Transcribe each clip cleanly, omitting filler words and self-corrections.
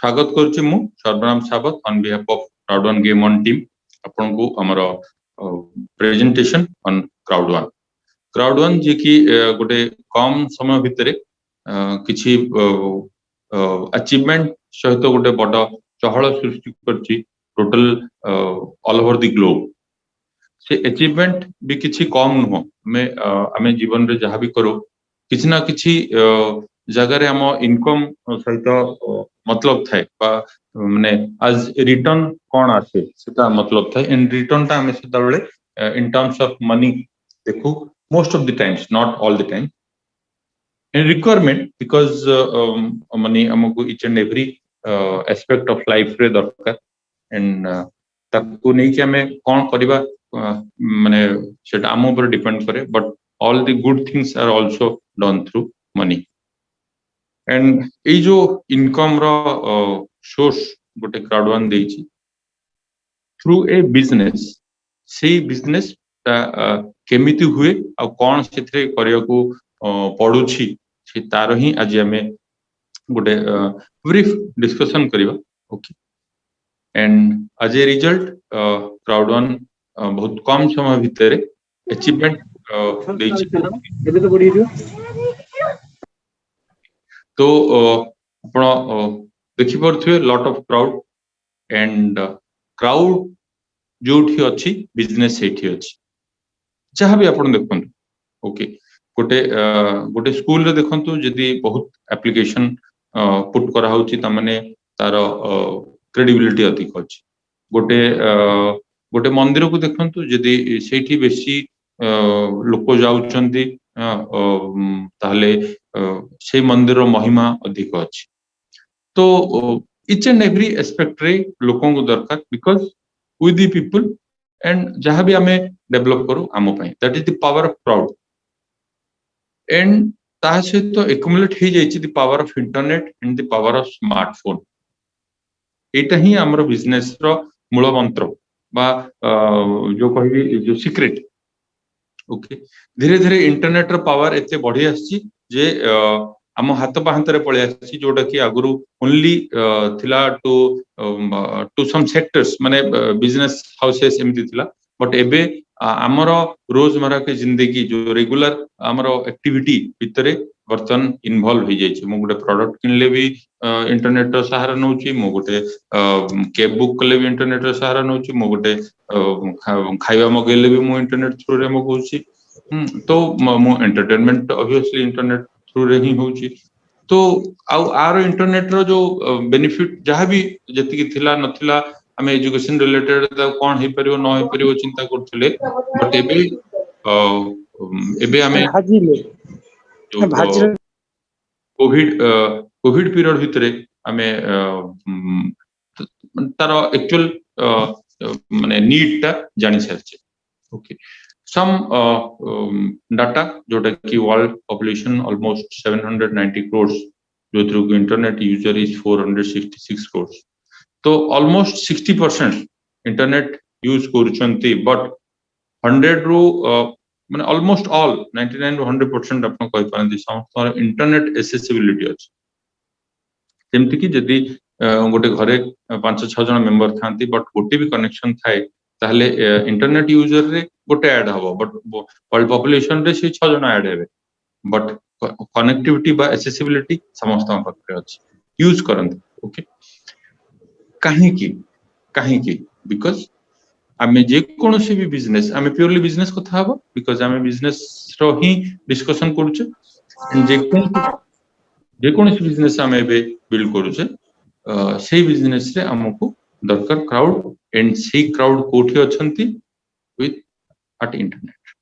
स्वागत करुच्ची मु सर्वनाम सावत on behalf of crowd one game on team आपन को हमर प्रेजेंटेशन ऑन क्राउड वन जे कि गोटे कम समय भितरे किछि अचीवमेंट सहित गोटे बड़ चहल सृष्टि करछि total all over the globe से अचीवमेंट भी किछि कम नुह हमें जीवन रे जहाँ भी करो किछि ना किछि जगह रे हम इनकम सहित मतलब थाए माने आज रिटर्न कौन आसे सेटा मतलब थाए इन रिटर्न ता हमें सेता बेले इन टर्म्स ऑफ मनी देखो most of the times not all the time in requirement because money हमको each and every aspect of life रे दरकार एंड ताकू नहीं कि हमें कौन करबा माने सेटा हम ऊपर डिपेंड करे but all the good things are also done through money and ये जो इनकम रो सोर्स गोटे क्राउड वन देछि थ्रू ए बिजनेस से बिजनेस केमिति हुए आ कोन सेथरे करिया को पडुछि से तार ही आज हमें गोटे ब्रीफ डिस्कशन करिवा ओके एंड आज ए रिजल्ट क्राउड वन बहुत कम समय भितर अचीवमेंट देछि एबे तो बढी दियो तो आपण देखि परथुए lot of crowd and crowd जोठी अछि बिजनेस सेठी अछि जहां भी आपण देखंतु ओके गोटे गोटे स्कूल रे देखंतु जदी बहुत एप्लीकेशन पुट करा होछि त माने तार क्रेडिबिलिटी अधिक अछि गोटे गोटे मंदिर को देखंतु जदी सेठी बेसी लोक जाउचंदी ताहले से मंदिर महिमा अधिक अछि तो इच एंड एवरी एस्पेक्ट रे लोकों को दरकार because with the people and जहां भी हमें डेवलप करू आम पई that is the power of crowd and ता से तो एक्युमुलेट हो जाइछि the power of internet and the power of smartphone एटा ही हमर बिजनेस रो मूल मंत्र बा जो कहबी जो सीक्रेट ओके धीरे धीरे इंटरनेट रो पावर एते बढ़ी आछि जे आम हाथ पाहांतरे पळे आछि जोटा कि आगुरु ओनली थिला टू सम सेक्टर्स माने बिजनेस हाउसेस एमति थिला बट एबे हमर रोजमर्रा के जिंदगी जो रेगुलर हमर एक्टिविटी भितरे बर्तन इन्वॉल्व हो जाइछि मो गोटे प्रोडक्ट किनले भी इंटरनेट रो सहारा नउछि मो गोटे कैब बुक कले भी इंटरनेट रो सहारा नउछि मो गोटे खाइबा मगेले भी मो इंटरनेट थ्रू रे मगउछि तो मो एंटरटेनमेंट ऑब्वियसली इंटरनेट थ्रू रे ही होछि तो आर इंटरनेट रो जो बेनिफिट जहां भी जति कि थिला नथिला हमें एजुकेशन रिलेटेड कोन हे परियो न हे परियो चिंता करथले बट एबे हमें कोविड पीरियड भितरे हमें तार एक्चुअल माने नीड ता जानि सारछे ओके some data जोटा कि वर्ल्ड पॉपुलेशन ऑलमोस्ट 790 crores जो through internet user is 466 crores तो ऑलमोस्ट 60% इंटरनेट यूज करूछंती बट 100 रो माने ऑलमोस्ट ऑल 99 to 100% अपन कहि पारंती समस्त इंटरनेट एक्सेसिबिलिटी अछि जेमति कि जदी गोटे घरे 5-6 जन मेंबर थांती बट गोटे भी कनेक्शन थाए ताहले इंटरनेट यूजर रे गोटे ऐड हबो बट वर्ल्ड पॉपुलेशन रे से 6 जन ऐड हेबे बट कनेक्टिविटी बा एक्सेसिबिलिटी समस्त पक्ष अछि यूज करंत ओके काहे की बिकॉज़ आमे जे कोनोसी भी बिजनेस आमे प्योरली बिजनेस कथा हबो बिकॉज़ आमे बिजनेस रो ही डिस्कशन करूचे जे कोनोसी बिजनेस आमे बे बिल्ड करूचे से बिजनेस रे हमको दरकार क्राउड एंड सी क्राउड कोठी अछंती विथ एट इंटरनेट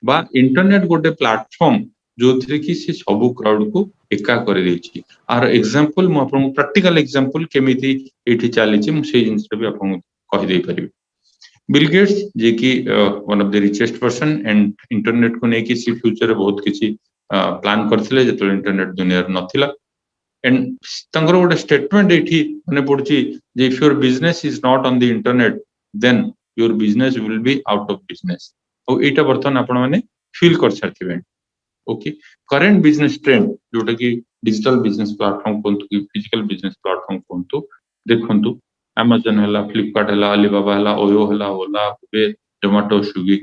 बा इंटरनेट गोटे प्लेटफॉर्म जो थरे कि से सब क्राउड को एका कर देछि आर एग्जांपल मो आपन प्रैक्टिकल एग्जांपल केमिति एठी चाली छि मु से जिंस भी आपन कहि दे परिबे बिल गेट्स जे कि one of the richest person and internet को नै कि सी फ्यूचर बहुत किछि प्लान करथिले जतो इंटरनेट दुनिया रे नथिला एंड तंगर गोटे स्टेटमेंट एठी माने पडछि जे if your business is not on the internet then your business will be out of business ओ एटा बर्तन आपण माने फील कर सकथिबे ओके करंट बिजनेस ट्रेंड जोटा कि डिजिटल बिजनेस प्लेटफॉर्म कोंतु कि फिजिकल बिजनेस प्लेटफॉर्म कोंतु देखंतु Amazon हला Flipkart हला Alibaba हला Oyo हला Ola Uber Zomato Swiggy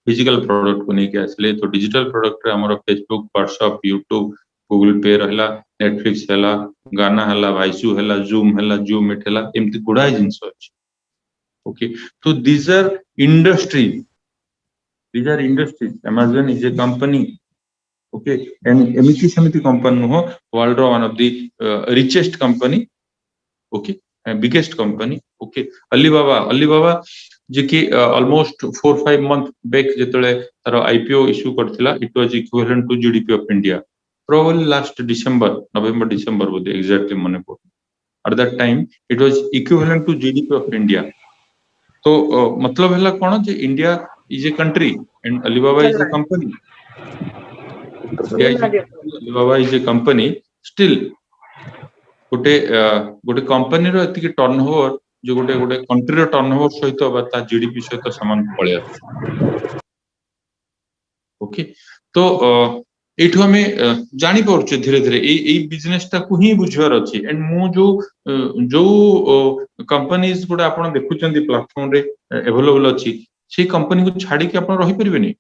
physical product को नहीं आसले तो डिजिटल प्रोडक्ट रे हमर फेसबुक व्हाट्सएप यूट्यूब गूगल पे रहला नेटफ्लिक्स हला गाना हला वाइसु हला जूम हला जूम मीट हला एमती गुडा जिंस अछि ओके तो these are industries Amazon is a company okay and emiti samiti company ho world ro one of the richest company okay and biggest company okay Alibaba जे कि almost 4-5 month back जेतले तार IPO issue करथिला it was equivalent to GDP of India probably last November December बोध exactly मने पड़ at that time it was equivalent to GDP of India तो मतलब हला कोन जे India is a country and Alibaba is a company Alibaba is a company still गोटे company रो एतिकी turnover जो गोटे country रो turnover सहित बा ता जीडीपी सहित समान पळे आछे ओके तो एठो हमें जानि परछे धीरे धीरे ए बिजनेस ता को ही बुझवार अछि एंड मु जो कंपनीज गुडा आपण देखुचंदी प्लेटफॉर्म रे अवेलेबल अछि से कंपनी को छाडी के आपण रहि परिबेनी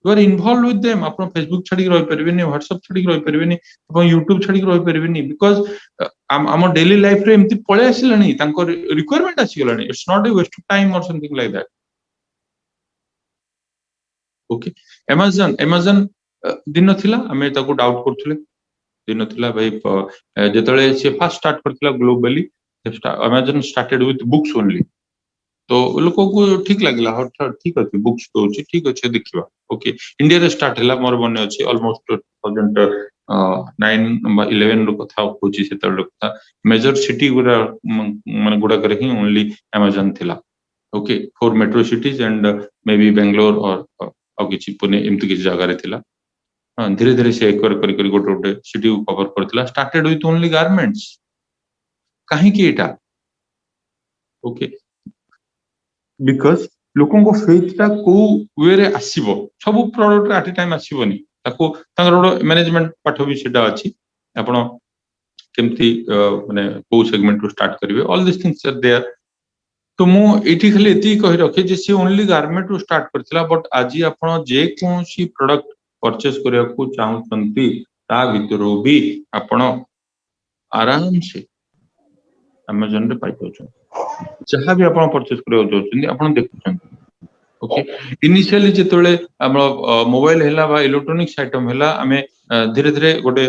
you are involved with them ଆପଣ Facebook ଛାଡିକି ରହି ପାରିବେନି WhatsApp ଛାଡିକି ରହି ପାରିବେନି ଏବଂ YouTube ଛାଡିକି ରହି ପାରିବେନି because ଆମ ଡେଲି ଲାଇଫ ରେ ଏମିତି ପଳେଇ ଆସିଲାଣି ତାଙ୍କ ରିକ୍ୱାୟରମେଣ୍ଟ ଆସିଗଲାଣି it's not a waste of time or something like that okay Amazon ଦିନ ଥିଲା ଆମେ ତାକୁ ଡାଉଟ କରୁଥିଲେ ଦିନ ଥିଲା ଭାଇ ଯେତେବେଳେ ସେ ଫାଷ୍ଟ ଷ୍ଟାର୍ଟ କରିଥିଲା globally Amazon started with books only तो लोको को ठीक लागला हट ठीक अछि बुक्स दोछि ठीक अछि देखिबा ओके इंडिया रे स्टार्ट हला मोर बने अछि ऑलमोस्ट 2009 11 रो कथा होछि सेतर कथा मेजर सिटी गुडा माने गुडा करे ही ओनली Amazon थिला okay 4 metro cities and may be Bangalore और किछि पुणे एमति किछि जगह रे थिला हां धीरे धीरे से एक्वायर करी करी गोटे गोटे सिटी को कवर करथिला स्टार्टेड विथ ओनली गारमेंट्स काहे की एटा ओके because लोकों को फेथ ता को वे रे आसीबो सब प्रोडक्ट एट टाइम आसीबोनी ताको तांगर मैनेजमेंट पाठ भी सेटा अछि आपण केमती माने को सेगमेंट टू स्टार्ट करिवे all this things are there तो मु एठी खाली एती कहि रखे जे से ओनली गारमेंट टू स्टार्ट करथिला बट आजि आपण जे कोनसी प्रोडक्ट परचेस करिया को चाहउछंती ता भितरो भी आपण आराम से Amazon रे पाइ पाउछ जहाँ भी आपण परचेस करियो जोचंदी आपण देखुछंती ओके इनिशियली जेतोले हमर मोबाइल हैला बा इलेक्ट्रॉनिक्स आइटम हैला हमें धीरे धीरे गोटे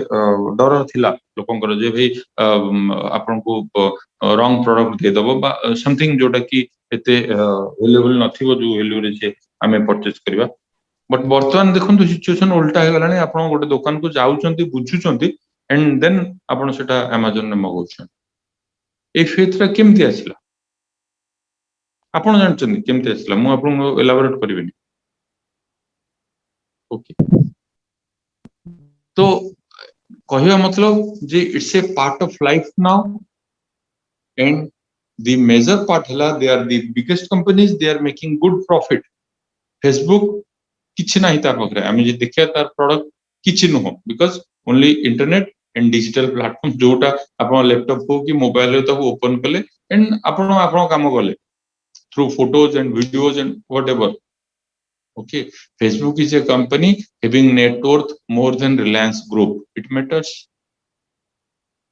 डर थिला लोकंकर जे भाई आपण को रॉन्ग प्रोडक्ट दे दबो बा समथिंग जोटा कि एते अवेलेबल नथिबो जो वैल्यू रे से हमें परचेस करबा बट वर्तमान देखंतु सिचुएशन उल्टा हे गलानी आपण गोटे दुकान को जाउचंती बुझुचंती एंड देन आपण सेटा Amazon ने मगौछन ए फेथरा केमति आसिला आपण जानचंदी केमति आसिला मु आपण एलाबोरेट करबिनी ओके तो कहया मतलब जे it's a part of life now and the major part hela they are the biggest companies they are making good profit Facebook किछि नाही तार पकरे आमे जे देखिया तार प्रोडक्ट किछि न हो because only internet and digital platform जोटा आपण लैपटॉप को कि मोबाइल रे तो ओपन करले एंड आपण काम करले through photos and videos and whatever okay Facebook is a company having net worth more than Reliance Group it matters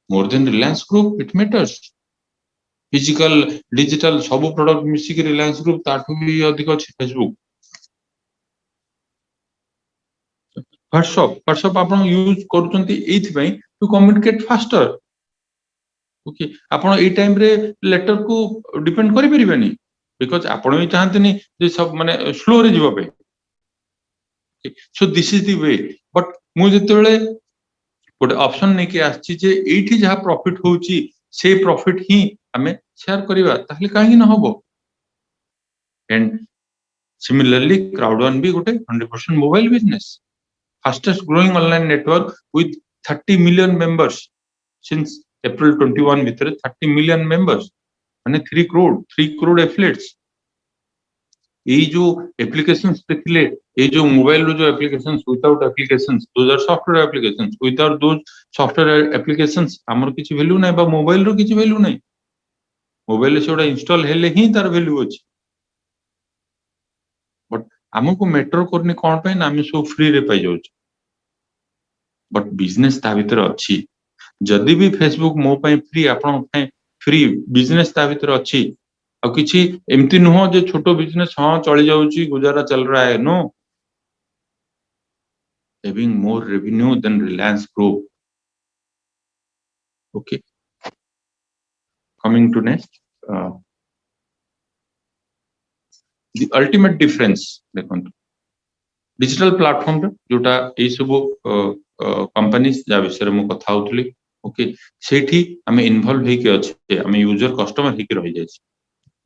more than Reliance Group it matters physical digital सब product मिसी के Reliance Group ताठू भी अधिक अछि Facebook WhatsApp आपण use करूचंती एथि पई to communicate faster okay आपण ए टाइम रे लेटर को डिपेंड करि परिबेनी बिकॉज़ आपण भी चाहतनी जे सब माने स्लो रे जीवा पे so this is the way but मु जेतेबेले गोटे ऑप्शन नै के आछि जे एठी जहा प्रॉफिट होउची से प्रॉफिट ही हमें शेयर करिवा ताहले काहे न होबो एंड सिमिलरली क्राउड1 भी गोटे 100% mobile business fastest growing online network with 30 million members since April 21 भितर 30 million members माने 3 crore affiliates यही जो एप्लीकेशंस देखिले ये जो मोबाइल रो जो applications without applications those are software applications without those software applications हमर किछि वैल्यू नै बा मोबाइल रो किछि वैल्यू नै मोबाइल से गोटा इंस्टॉल हेले ही तार वैल्यू अछि बट हमको मैटर करनी कोन पे ना हम सब फ्री रे पाई जाउ बट बिजनेस ता भीतर अछि जदि भी फेसबुक मो पे फ्री आपण पे फ्री बिजनेस ता भीतर अछि आ किछि एमती नुहो जे छोटो बिजनेस हां चली जाउची गुजारा चल रहा है no having more revenue than Reliance Group. Okay, coming to next, the ultimate difference देखो डिजिटल प्लेटफॉर्म जोटा ए सब कंपनीज जा विषय में कथा होतली ओके सेठी हमें इन्वॉल्व हे के अछि हमें यूजर कस्टमर हे के रहि जाय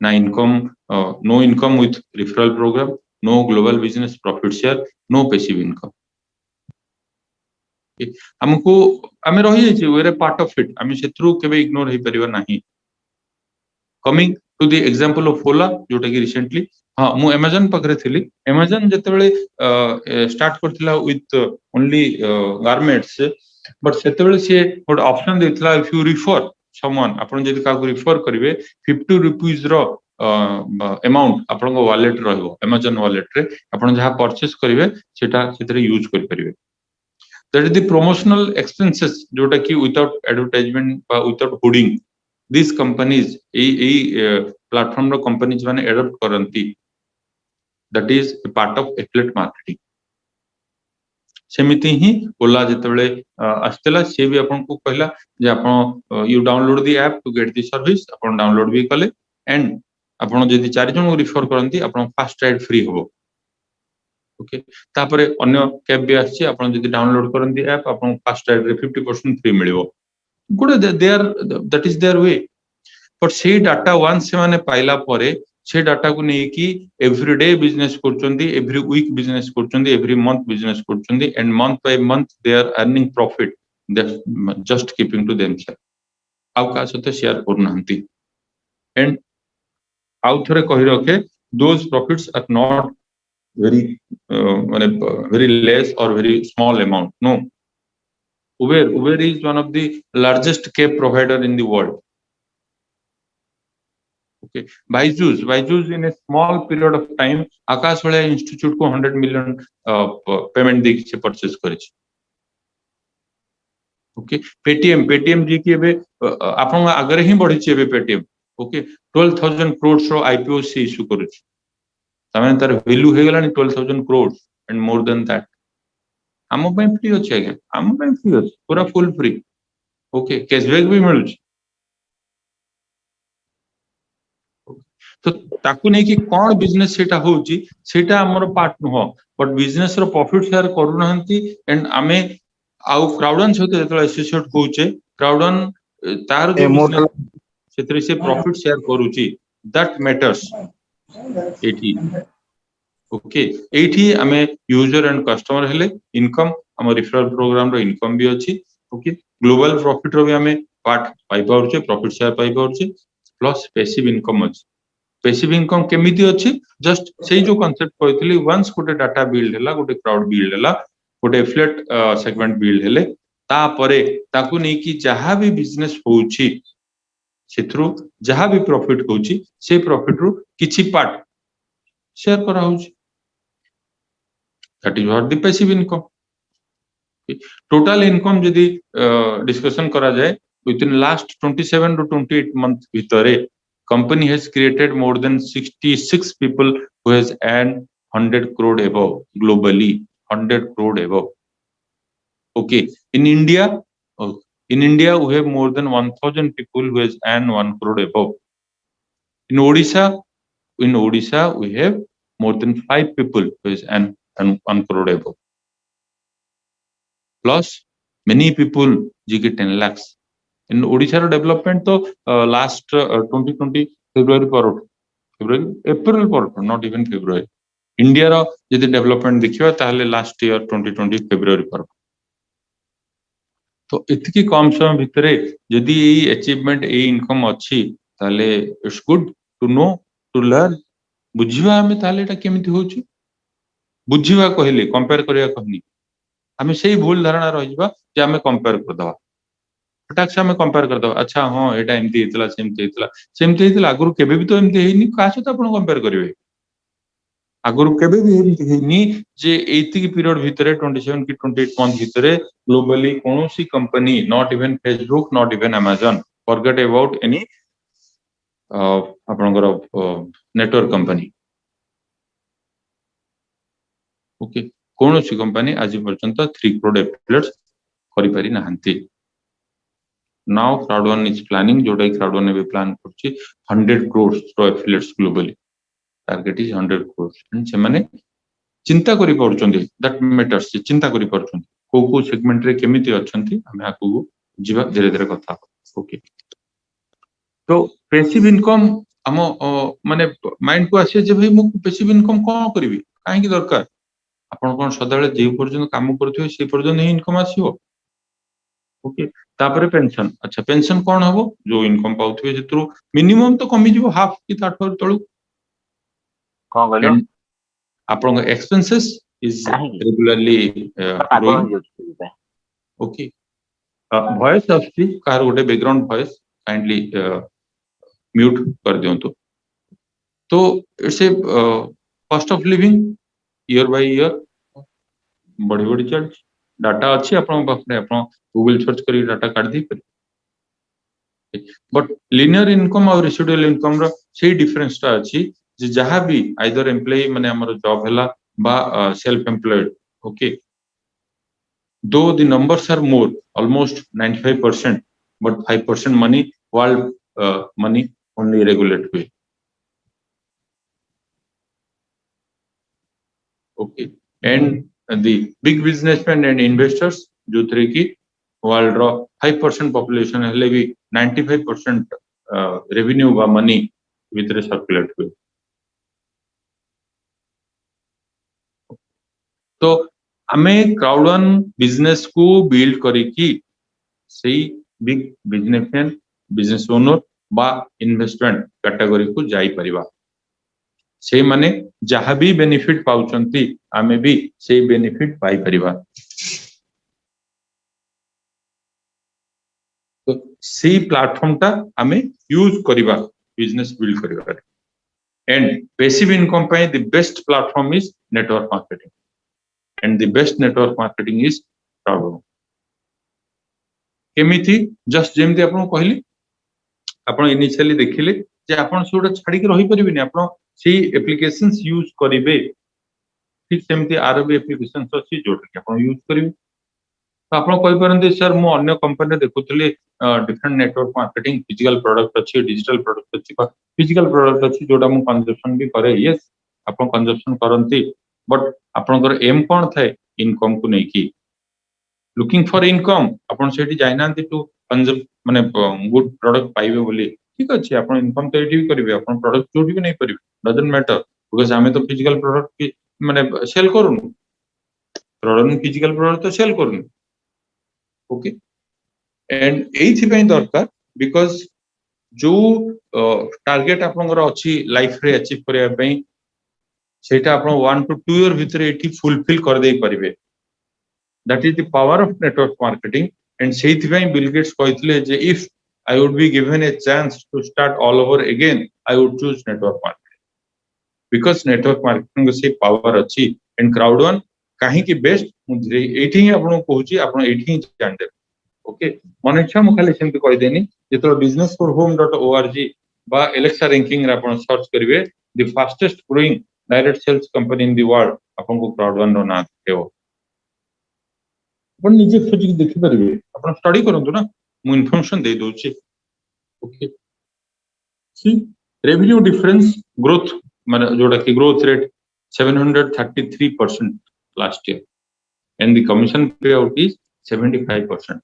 ना income no income with referral program no global business profit share no passive income हमको हमें रही जाय वेरे पार्ट ऑफ इट हमें सेथरु केबे इग्नोर हे परिबा नाही coming to the example of Ola जोटा कि रिसेंटली हाँ मु अमेजन पकरे थिली अमेजन जेतेबेले स्टार्ट करथिला विथ ओनली गारमेंट्स बट सेतेबेले से गोटे ऑप्शन देथिला इफ यू रिफर समवन आपण जदि का रिफर करिवे 50 रुपीस रो अमाउंट आपण को वॉलेट रहबो अमेजन वॉलेट रे आपण जहा परचेस करिवे सेटा सेतरे यूज कर परिवे that is the promotional expenses जोटा कि विदाउट एडवर्टाइजमेंट बा विदाउट होर्डिंग दिस कंपनीज ए प्लेटफॉर्म रो कंपनीज माने एडॉप्ट करंती that is a part of affiliate marketing सेमिति ही ओला जेतेबेले आस्तेला से भी आपन को कहला जे आपन you download the app to get the service आपन डाउनलोड भी कले एंड आपन जदि 4 जन को रिफर करंती आपन फास्ट राइड फ्री होबो ओके तापरे अन्य कैब भी आछि आपन जदि डाउनलोड करंती ऐप आपन फास्ट राइड रे 50% फ्री मिलिबो good they are that is their way but से डाटा वंस से माने पाइला परे से डाटा को नहीं कि एवरीडे बिजनेस करचंदी एवरी वीक बिजनेस करचंदी एवरी मंथ बिजनेस करचंदी and month by month they are earning profit they just keeping to themselves आउ का सते शेयर करनांती एंड आउ थरे कहि रखे those profits are not very माने very less or very small amount no Uber is one of the largest cab provider in the world okay Byju's in a small period of time आकाश वाला institute को 100 million payment दे के purchase करे okay Paytm जी की आपण आगरे ही बढ़ी छी पेटीएम ओके 12000 करोड़ रो आईपीओ से इश्यू करू तमें तार वैल्यू हे गलानी 12000 crore and more than that हम पे फ्री अछि आगे हम पे फ्री अछि पूरा फुल फ्री ओके कैशबैक भी मिलु तो ताकू नहीं कि कौन बिजनेस सेटा होउची सेटा हमर पार्ट नो बट बिजनेस रो प्रॉफिट शेयर करू नहंती एंड आमे आउ क्राउडन सहित जेतला एसोसिएट होउचे क्राउडन तार जो बिजनेस सेतरे से प्रॉफिट शेयर करूची दैट मैटर्स एठी ओके एठी हमें यूजर एंड कस्टमर हेले इनकम हम रेफरल प्रोग्राम रो इनकम भी अछि ओके ग्लोबल प्रॉफिट रो भी हमें पार्ट पाई पाउचे प्रॉफिट शेयर पाई पाउचे प्लस पैसिव इनकम अछि पैसिव इनकम केमिति अछि जस्ट सेही जो कांसेप्ट कहतली वंस गोटे डाटा बिल्ड हैला गोटे क्राउड बिल्ड हैला गोटे एफिलिएट सेगमेंट बिल्ड हेले ता परे ताकू नै कि जहा भी बिजनेस होउची सेथरु जहा भी प्रॉफिट होउची से प्रॉफिट रो किछि पार्ट शेयर करा होउची that is what the passive income total income जदि डिस्कशन करा जाए within last 27 to 28 month भितरे company has created more than 66 people who has earned 100 crore above globally 100 crore above okay in India we have more than 1000 people who has earned 1 crore above in Odisha we have more than 5 people who has earned 1 crore above plus many people जी के 10 lakhs in Odisha रो development तो last 2020 February April पर not even February India रो यदि development देखिबा ताहले last year 2020 February पर तो इतकी कम समय भितरे यदि ए अचीवमेंट ए इनकम अछि ताहले it's good to know to learn बुझिबा आमे ताले एटा केमिति होउची बुझिबा कहले कंपेयर करिया कहनी आमे सेही भूल धारणा रहिबा जे आमे कंपेयर करदवा फटाक से आमे कंपेयर करदवा अच्छा हां एटा एमति हेतला सेमति हेतला आगुरु केबे भी तो एमति हेइनी का सहित आपण कंपेयर करिवे आगुरु केबे भी एमति हेइनी जे एति की पीरियड भितरे 27 की 28 मंथ भितरे ग्लोबली कोनोसी company not even Facebook not even Amazon forget about any आपनकर नेटवर्क कंपनी ओके कोनोसी कंपनी आज पर्यंत 3 करोड़ एफिलिएट्स करि पारि नाहंती नाउ क्राउड1 इज प्लानिंग जोटा क्राउड1 भी प्लान करछि 100 crores to affiliates globally target is 100 crores and से माने चिंता करि पड़छन्ती दैट मैटर्स चिंता करि पड़छन्ती को सेगमेंट रे केमिति अछन्ती हमें आकू जीवा धीरे धीरे कथा ओके तो पैसिव इनकम हम माने माइंड को आसे जे भाई मु पैसिव इनकम कोन करबी काहे की दरकार आपण कोन सदाळे जे पर्यंत काम करथियो से पर्यंत ही इनकम आसीबो ओके तापर पेंशन अच्छा पेंशन कोन हबो जो इनकम पाउथिबे जेतु मिनिमम तो कमी जीवो हाफ की ताठर तळु कोन गलो आपण expenses is regularly growing okay voice आछि कार गोटे बैकग्राउंड वॉइस काइंडली म्यूट कर दियंतु तो it's a cost of living year by year बड़ी बड़ी चल डाटा अच्छी आपण पाखरे आपण गूगल सर्च करी डाटा काढ दी पर बट लिनियर इनकम और रेसिडुअल इनकम रो सेही डिफरेंस ता अछि जे जहां भी आइदर एम्प्लॉय माने हमर जॉब हला बा self employed okay though the numbers are more almost 95% but 5% money world money only regulate way okay and the big businessmen and investors जो थरे की वर्ल्ड रो 5% पॉपुलेशन हले भी 95% रेवेन्यू बा मनी वितरे सर्कुलेट हुए तो हमें क्राउड1 बिजनेस को बिल्ड करी की सही बिग बिजनेसमैन बिजनेस ओनर बा इन्वेस्टमेंट कैटेगरी को जाई परिबा से माने जहां भी बेनिफिट पाउचंती हमें भी से बेनिफिट पाई परिबा तो सी प्लेटफॉर्म ता हमें यूज करिबा बिजनेस बिल्ड करिबा and passive income pi the best platform is network marketing and the best network marketing is क्राउड1 केमिति जस्ट जेमति आपन कहली आपन इनिशियली देखिले जे आपन सोडा छाडी के रही परिबिनी आपन सी एप्लीकेशंस यूज करिवे ठीक सेमति आरबी एप्लीकेशंस अछि जोटा के आपन यूज करिवे तो आपन कहि परंते सर मो अन्य कंपनी देखुतली different network marketing physical product अछि डिजिटल प्रोडक्ट अछि फिजिकल प्रोडक्ट अछि जोटा मु कंजप्शन भी करे यस आपन कंजप्शन करंती बट आपनकर एम कोन थाए इनकम को नै की लुकिंग फॉर इनकम आपन सेठी जाइनांती टू कंजप माने गुड प्रोडक्ट पाइबे बोली ठीक अछि आपन इनकम तो एठी भी करिवे आपन प्रोडक्ट जोटी भी नै परिबे डजंट मैटर बिकॉज़ हमें तो फिजिकल प्रोडक्ट की माने सेल करूनु प्रोडक्ट फिजिकल प्रोडक्ट तो सेल करूनु ओके एंड एथि पई दरकार बिकॉज़ जो टारगेट आपनकर अछि लाइफ रे अचीव करिया पई सेटा आपण 1 to 2 ईयर भितरे एठी फुलफिल कर देई परिबे that is the power of network marketing and सेथि पई बिल गेट्स कहितले जे if I would be given a chance to start all over again I would choose network marketing because network marketing से power अछि and Crowd1 काहे की best मुझे एठी ही आपण कहूची आपण एठी ही जान दे ओके मन इच्छा मु खाली सेमति कहि देनी जेतो businessforhome.org बा एलेक्सा रैंकिंग रे आपण सर्च करिवे the fastest growing direct sales company in the world आपन को क्राउड1 रो ना देबो अपन निजे खोजी देखि परबे अपन स्टडी करंतु ना मु इन्फॉर्मेशन दे दोछि ओके सी रेवेन्यू डिफरेंस ग्रोथ माने जोडा की growth rate 733% last year and the commission पे आउट इज 75%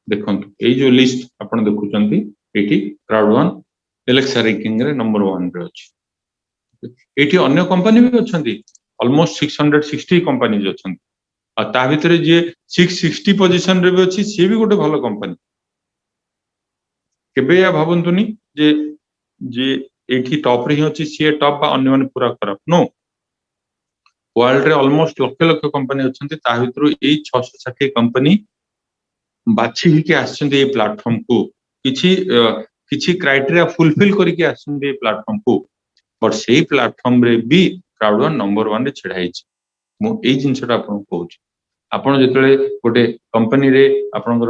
देखंतु ए जो लिस्ट आपण देखुचंती एठी क्राउड1 एलेक्सा रैंकिंग रे नंबर 1 रे अछि एठी अन्य कंपनी भी अछंती ऑलमोस्ट 660 कंपनीज अछंती आ ता भितरे जे 660 पोजीशन रे भी अछि से भी गोटे भलो कंपनी केबे या भाबंतुनी जे जे एठी टॉप रे ही अछि सी टॉप बा अन्य माने पूरा खराब नो वर्ल्ड रे ऑलमोस्ट लक्ष लक्ष कंपनी अछंती ता भितरु एई 660 कंपनी बाछि ही के आछंती ए प्लेटफॉर्म को किछि किछि क्राइटेरिया फुलफिल करके आछंती ए प्लेटफॉर्म को बट सेही प्लेटफॉर्म रे भी क्राउड नंबर 1 रे छिड़ाई छि मु एई जिंसटा आपन कहूछि आपण जेतले गोटे कंपनी रे आपनकर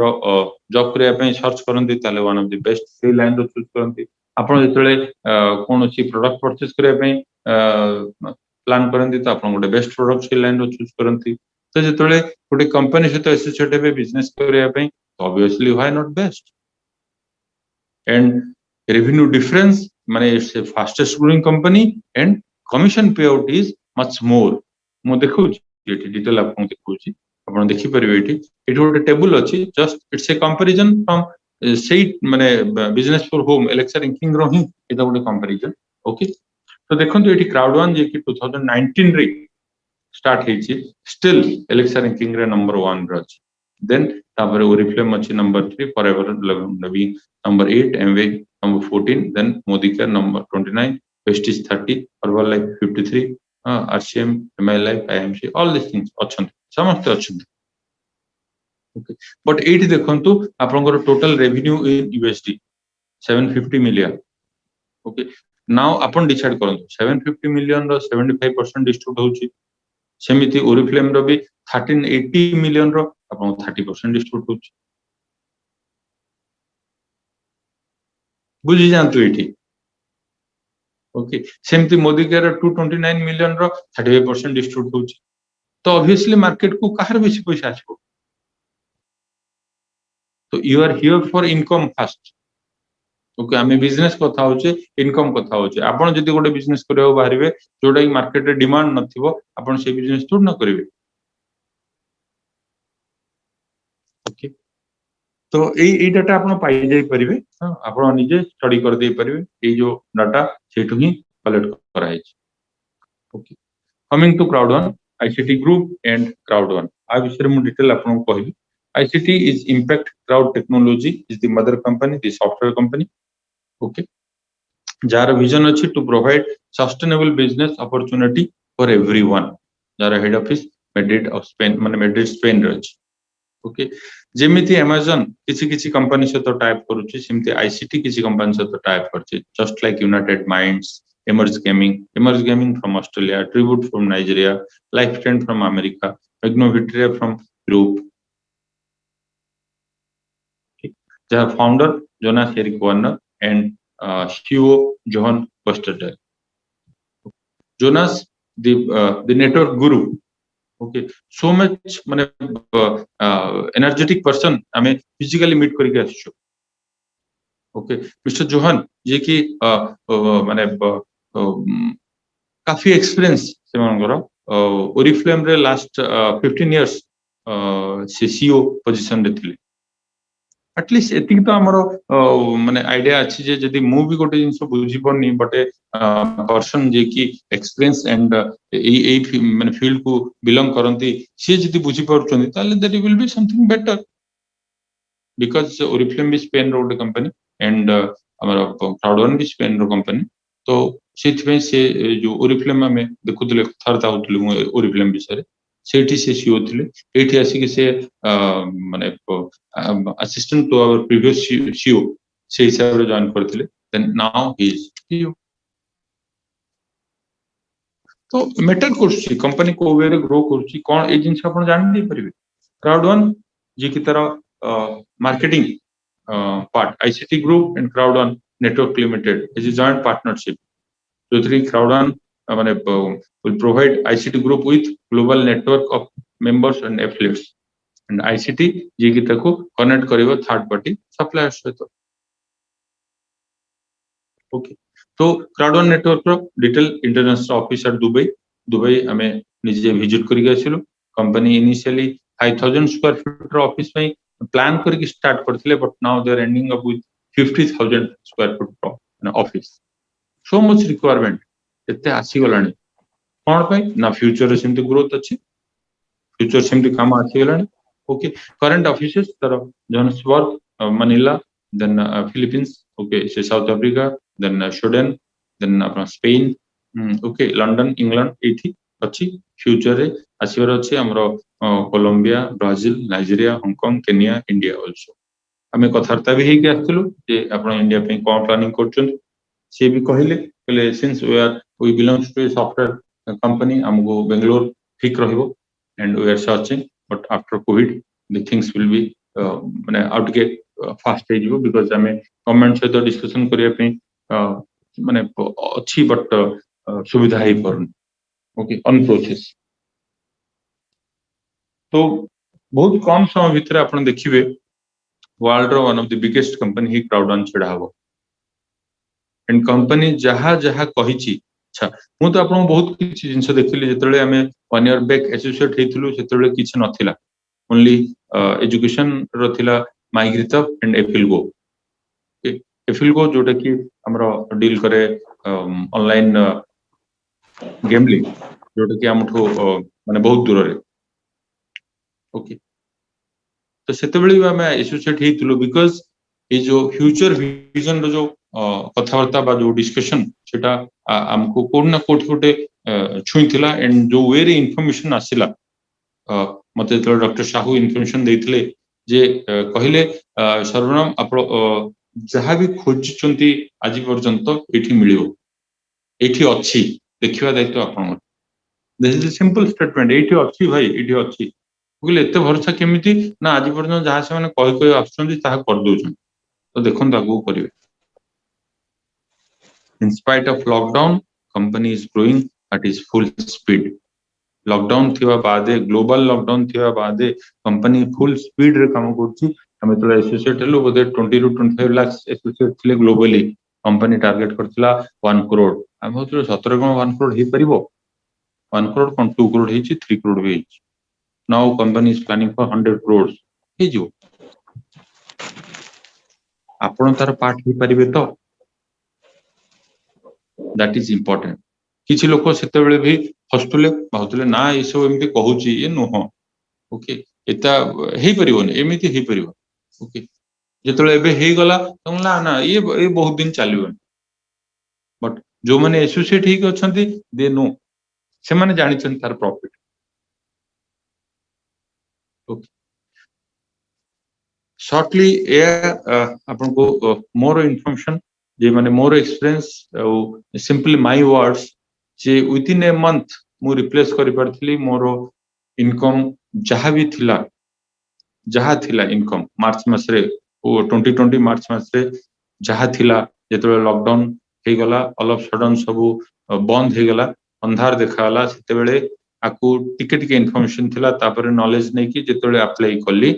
जॉब करिया पय सर्च करंती ताले वन ऑफ द बेस्ट से लाइन रो चूज करंती आपण जेतले कोनोसी प्रोडक्ट परचेस करिया पय प्लान करंती त आपण गोटे बेस्ट प्रोडक्ट से लाइन रो चूज करंती तो जेतले गोटे कंपनी सहित एसोसिएट हे बिजनेस करिया पय obviously why not best and revenue difference माने it's a fastest growing company and commission pay out is much more मु देखौ एटी डिटेल आपन देखौछि आपण देखि परिबे एटी गोटे टेबल अछि just it's a comparison from सेई माने business for home Alexa ranking रो ही एटा गोटे कंपैरिजन ओके तो देखंतु एटी क्राउड वन जे कि 2019 रे स्टार्ट हेछि स्टिल एलेक्सा रैंकिंग रे नंबर 1 रो अछि देन तापर ओरिफ्लेम अछि नंबर 3 फॉरएवर नवी number 8 Amway number 14 then Modicare number 29 Vestige 30 Herbalife 53 RCM MI Life IMC all these things अच्छंती समस्त अच्छंती ओके बट एटी देखंतु आपनकर total revenue in USD 750 million okay now अपन डिसाइड करंतु 750 मिलियन रो 75% डिस्ट्रीब्यूट होछि सेमिति ओरिफ्लेम रो भी 1380 मिलियन रो अपन 30% डिस्ट्रीब्यूट होछि बुझि जानतु एठी ओके सेमती मोदी केयर 229 मिलियन रो 35% डिस्ट्रीब्यूट होछि तो ऑब्वियसली मार्केट को काहर बेसी पैसा आछो तो you are here for income first okay आमे बिजनेस कथा होचे इनकम कथा होचे आपण जदी गोटे बिजनेस करियो बाहरिबे जोडा कि मार्केट रे डिमांड नथिबो आपण से बिजनेस थोड़ न करिवे ओके तो एई डाटा आपण पाई जाई परिबे आपण निजे स्टडी कर दे परिबे एई जो डाटा सेठु ही कलेक्ट कराई छै okay coming to crowd one ICT group and crowd one आ विषय मु डिटेल आपण को कहबी ICT is Impact Cloud Technology is the mother company, the software company. Okay. Jar vision अछि to provide sustainable business opportunity for everyone. Jar head office Madrid of Spain माने Madrid Spain रे अछि. Okay. जेमिति Amazon किछि company से तो type करूछि सेमिति ICT किछि company से तो टाइप करछि just like United Minds, Emerge Gaming from Australia, Tribute from Nigeria, Lifetrend from America, Magnovitria from Europe. Their founder Jonas Erik Warner and CEO Johan Westerdahl. Jonas, the network guru. Okay, so much mane energetic person. हमें physically meet करके आसचो. Okay, Mr. Johan, ये कि मने काफी experience से मानकरो Oriflame रे last 15 years से CEO position रे थिले. एटलिस्ट एतिक तो हमरो माने आइडिया अछि जे जदी मु भी गोटे जिंस बुझी परनी बटे पर्सन जे कि एक्सपीरियंस एंड ए माने फील्ड को बिलोंग करंती से जदी बुझी परछंती ताले that will be something better because Oriflame भी स्पेन रोड कंपनी एंड हमरो क्राउड वन भी स्पेन रो कंपनी तो सेथि से जो ओरिफ्लेम में देखुतले थरता होतले मु ओरिफ्लेम विषय सेठी से सीओ थिले एठी आसी के से माने assistant to our previous CEO से हिसाब रे जॉइन करथिले then now he is CEO तो मैटर करछि कंपनी को वे रे ग्रो करछि कोन ए जिंस आपण जानि दे परिबे क्राउड वन जे की तरह marketing part ICT group and crowd one network limited is a joint partnership जो थ्री क्राउड वन माने will provide ICT group with global network of members and affiliates and ICT जे कि ताको connect करिवो third party supplier सहित okay तो Crowd one network रो detail international office at Dubai हमें निजे विजिट करिक आसिलो कंपनी इनिशियली 5000 स्क्वायर फीट रो ऑफिस में प्लान करके स्टार्ट करथिले but now they are ending up with 50000 square feet रो ऑफिस सो मच रिक्वायरमेंट एते आसी गलानी कोन पे ना फ्यूचर सेमती ग्रोथ अछि फ्यूचर सेमती काम आसी गलानी ओके करंट ऑफिसेस तर Johannesburg Manila then Philippines, okay, so South Africa, then Sweden, then Spain, okay, London, England, एठी अच्छी फ्यूचर रे आसीवर अच्छी हमरो Colombia, Brazil, Nigeria, Hong Kong, Kenya, India also आमे कथार्ता भी हेकि आस्थिलु जे आपण इंडिया पे कोन प्लानिंग करछन से भी कहले since we belongs to a software company हमको बेंगलोर ठीक रहिबो and we are searching but after Covid the things will be माने आउट के फास्ट हे जिवो बिकॉज़ हमें गवर्नमेंट से तो डिस्कशन करिया पे माने अच्छी बट सुविधा हे पर ओके ऑन प्रोसेस तो बहुत कम समय भीतर आपण देखिबे वर्ल्ड रो one of the biggest company ही क्राउड छेड़ा हबो एंड कंपनी जहा जहा कहिछि अच्छा मु तो आपण बहुत किछि जिंस देखिले जेतले हमें 1 ईयर बैक एसोसिएट हेतुलु सेतले किछि नथिला ओनली एजुकेशन रो थिला माइग्रेटअप एंड एफिलगो एफिलगो जोटा कि हमरो डील करे ऑनलाइन गेमलिंग जोटा कि हमठो माने बहुत दूर रे ओके तो सेतेबेले हमें एसोसिएट हेतुलु बिकॉज़ ये जो फ्यूचर विजन रो जो कथावार्ता बा जो डिस्कशन सेटा हमको कोन ना कोठी गोटे छुईथिला एंड जो वे रे इंफॉर्मेशन आसिला मते तो डॉक्टर साहू इंफॉर्मेशन देथिले जे कहिले सर्वनाम आप जहा भी खोजचंती आज पर्यंत एठी मिलियो एठी अछि देखिवा दायित्व आपण this is a simple statement एठी अछि भाई एठी अछि बोले एते भरोसा केमिति ना आज पर्यंत जहा से माने कहि कहि आछुंती ताहा कर दोछन तो देखन आगु करिवे in spite of lockdown company is growing at its full speed lockdown थिवा बादे ग्लोबल लॉकडाउन थिवा बादे कंपनी फुल स्पीड रे काम करछि हमें तो associate hello Bodhe 20 to 25 lakh associate थिले ग्लोबली कंपनी टारगेट करथिला 1 करोड़ हम होतलो 17 गुण 1 करोड़ हे परिबो 1 करोड़ कोन 2 करोड़ हेछि 3 करोड़ भी हेछि now company is planning for 100 crore हे जो आपण तार पार्ट हे परिबे तो दैट इज इंपोर्टेंट किछि लोक सेतेबेले भी हस्तुले भाउतले ना ए सब एमती कहूची ए नुह ओके एता हेई परिबोनी एमिति हेई परिबो ओके जेतले एबे हेई गला तो ना ना ये बहुत दिन चलिबो बट जो माने एसोसिएट हेई अछंती दे नो से माने जानिछन तार प्रॉफिट ओके शॉर्टली ए आपन को मोर इन्फॉर्मेशन जे माने more experience simply my words J with in a month मु रिप्लेस करि परथिली मोर इनकम जहा थिला इनकम मार्च मास रे 2020 मार्च मास रे जहा थिला जेतले लॉकडाउन हे गला ऑल ऑफ सडन सब बंद हे गला अंधार देखाला सेते बेले आकु टिके टिके इन्फॉर्मेशन थिला तापर नॉलेज नै कि जेतले अप्लाई करली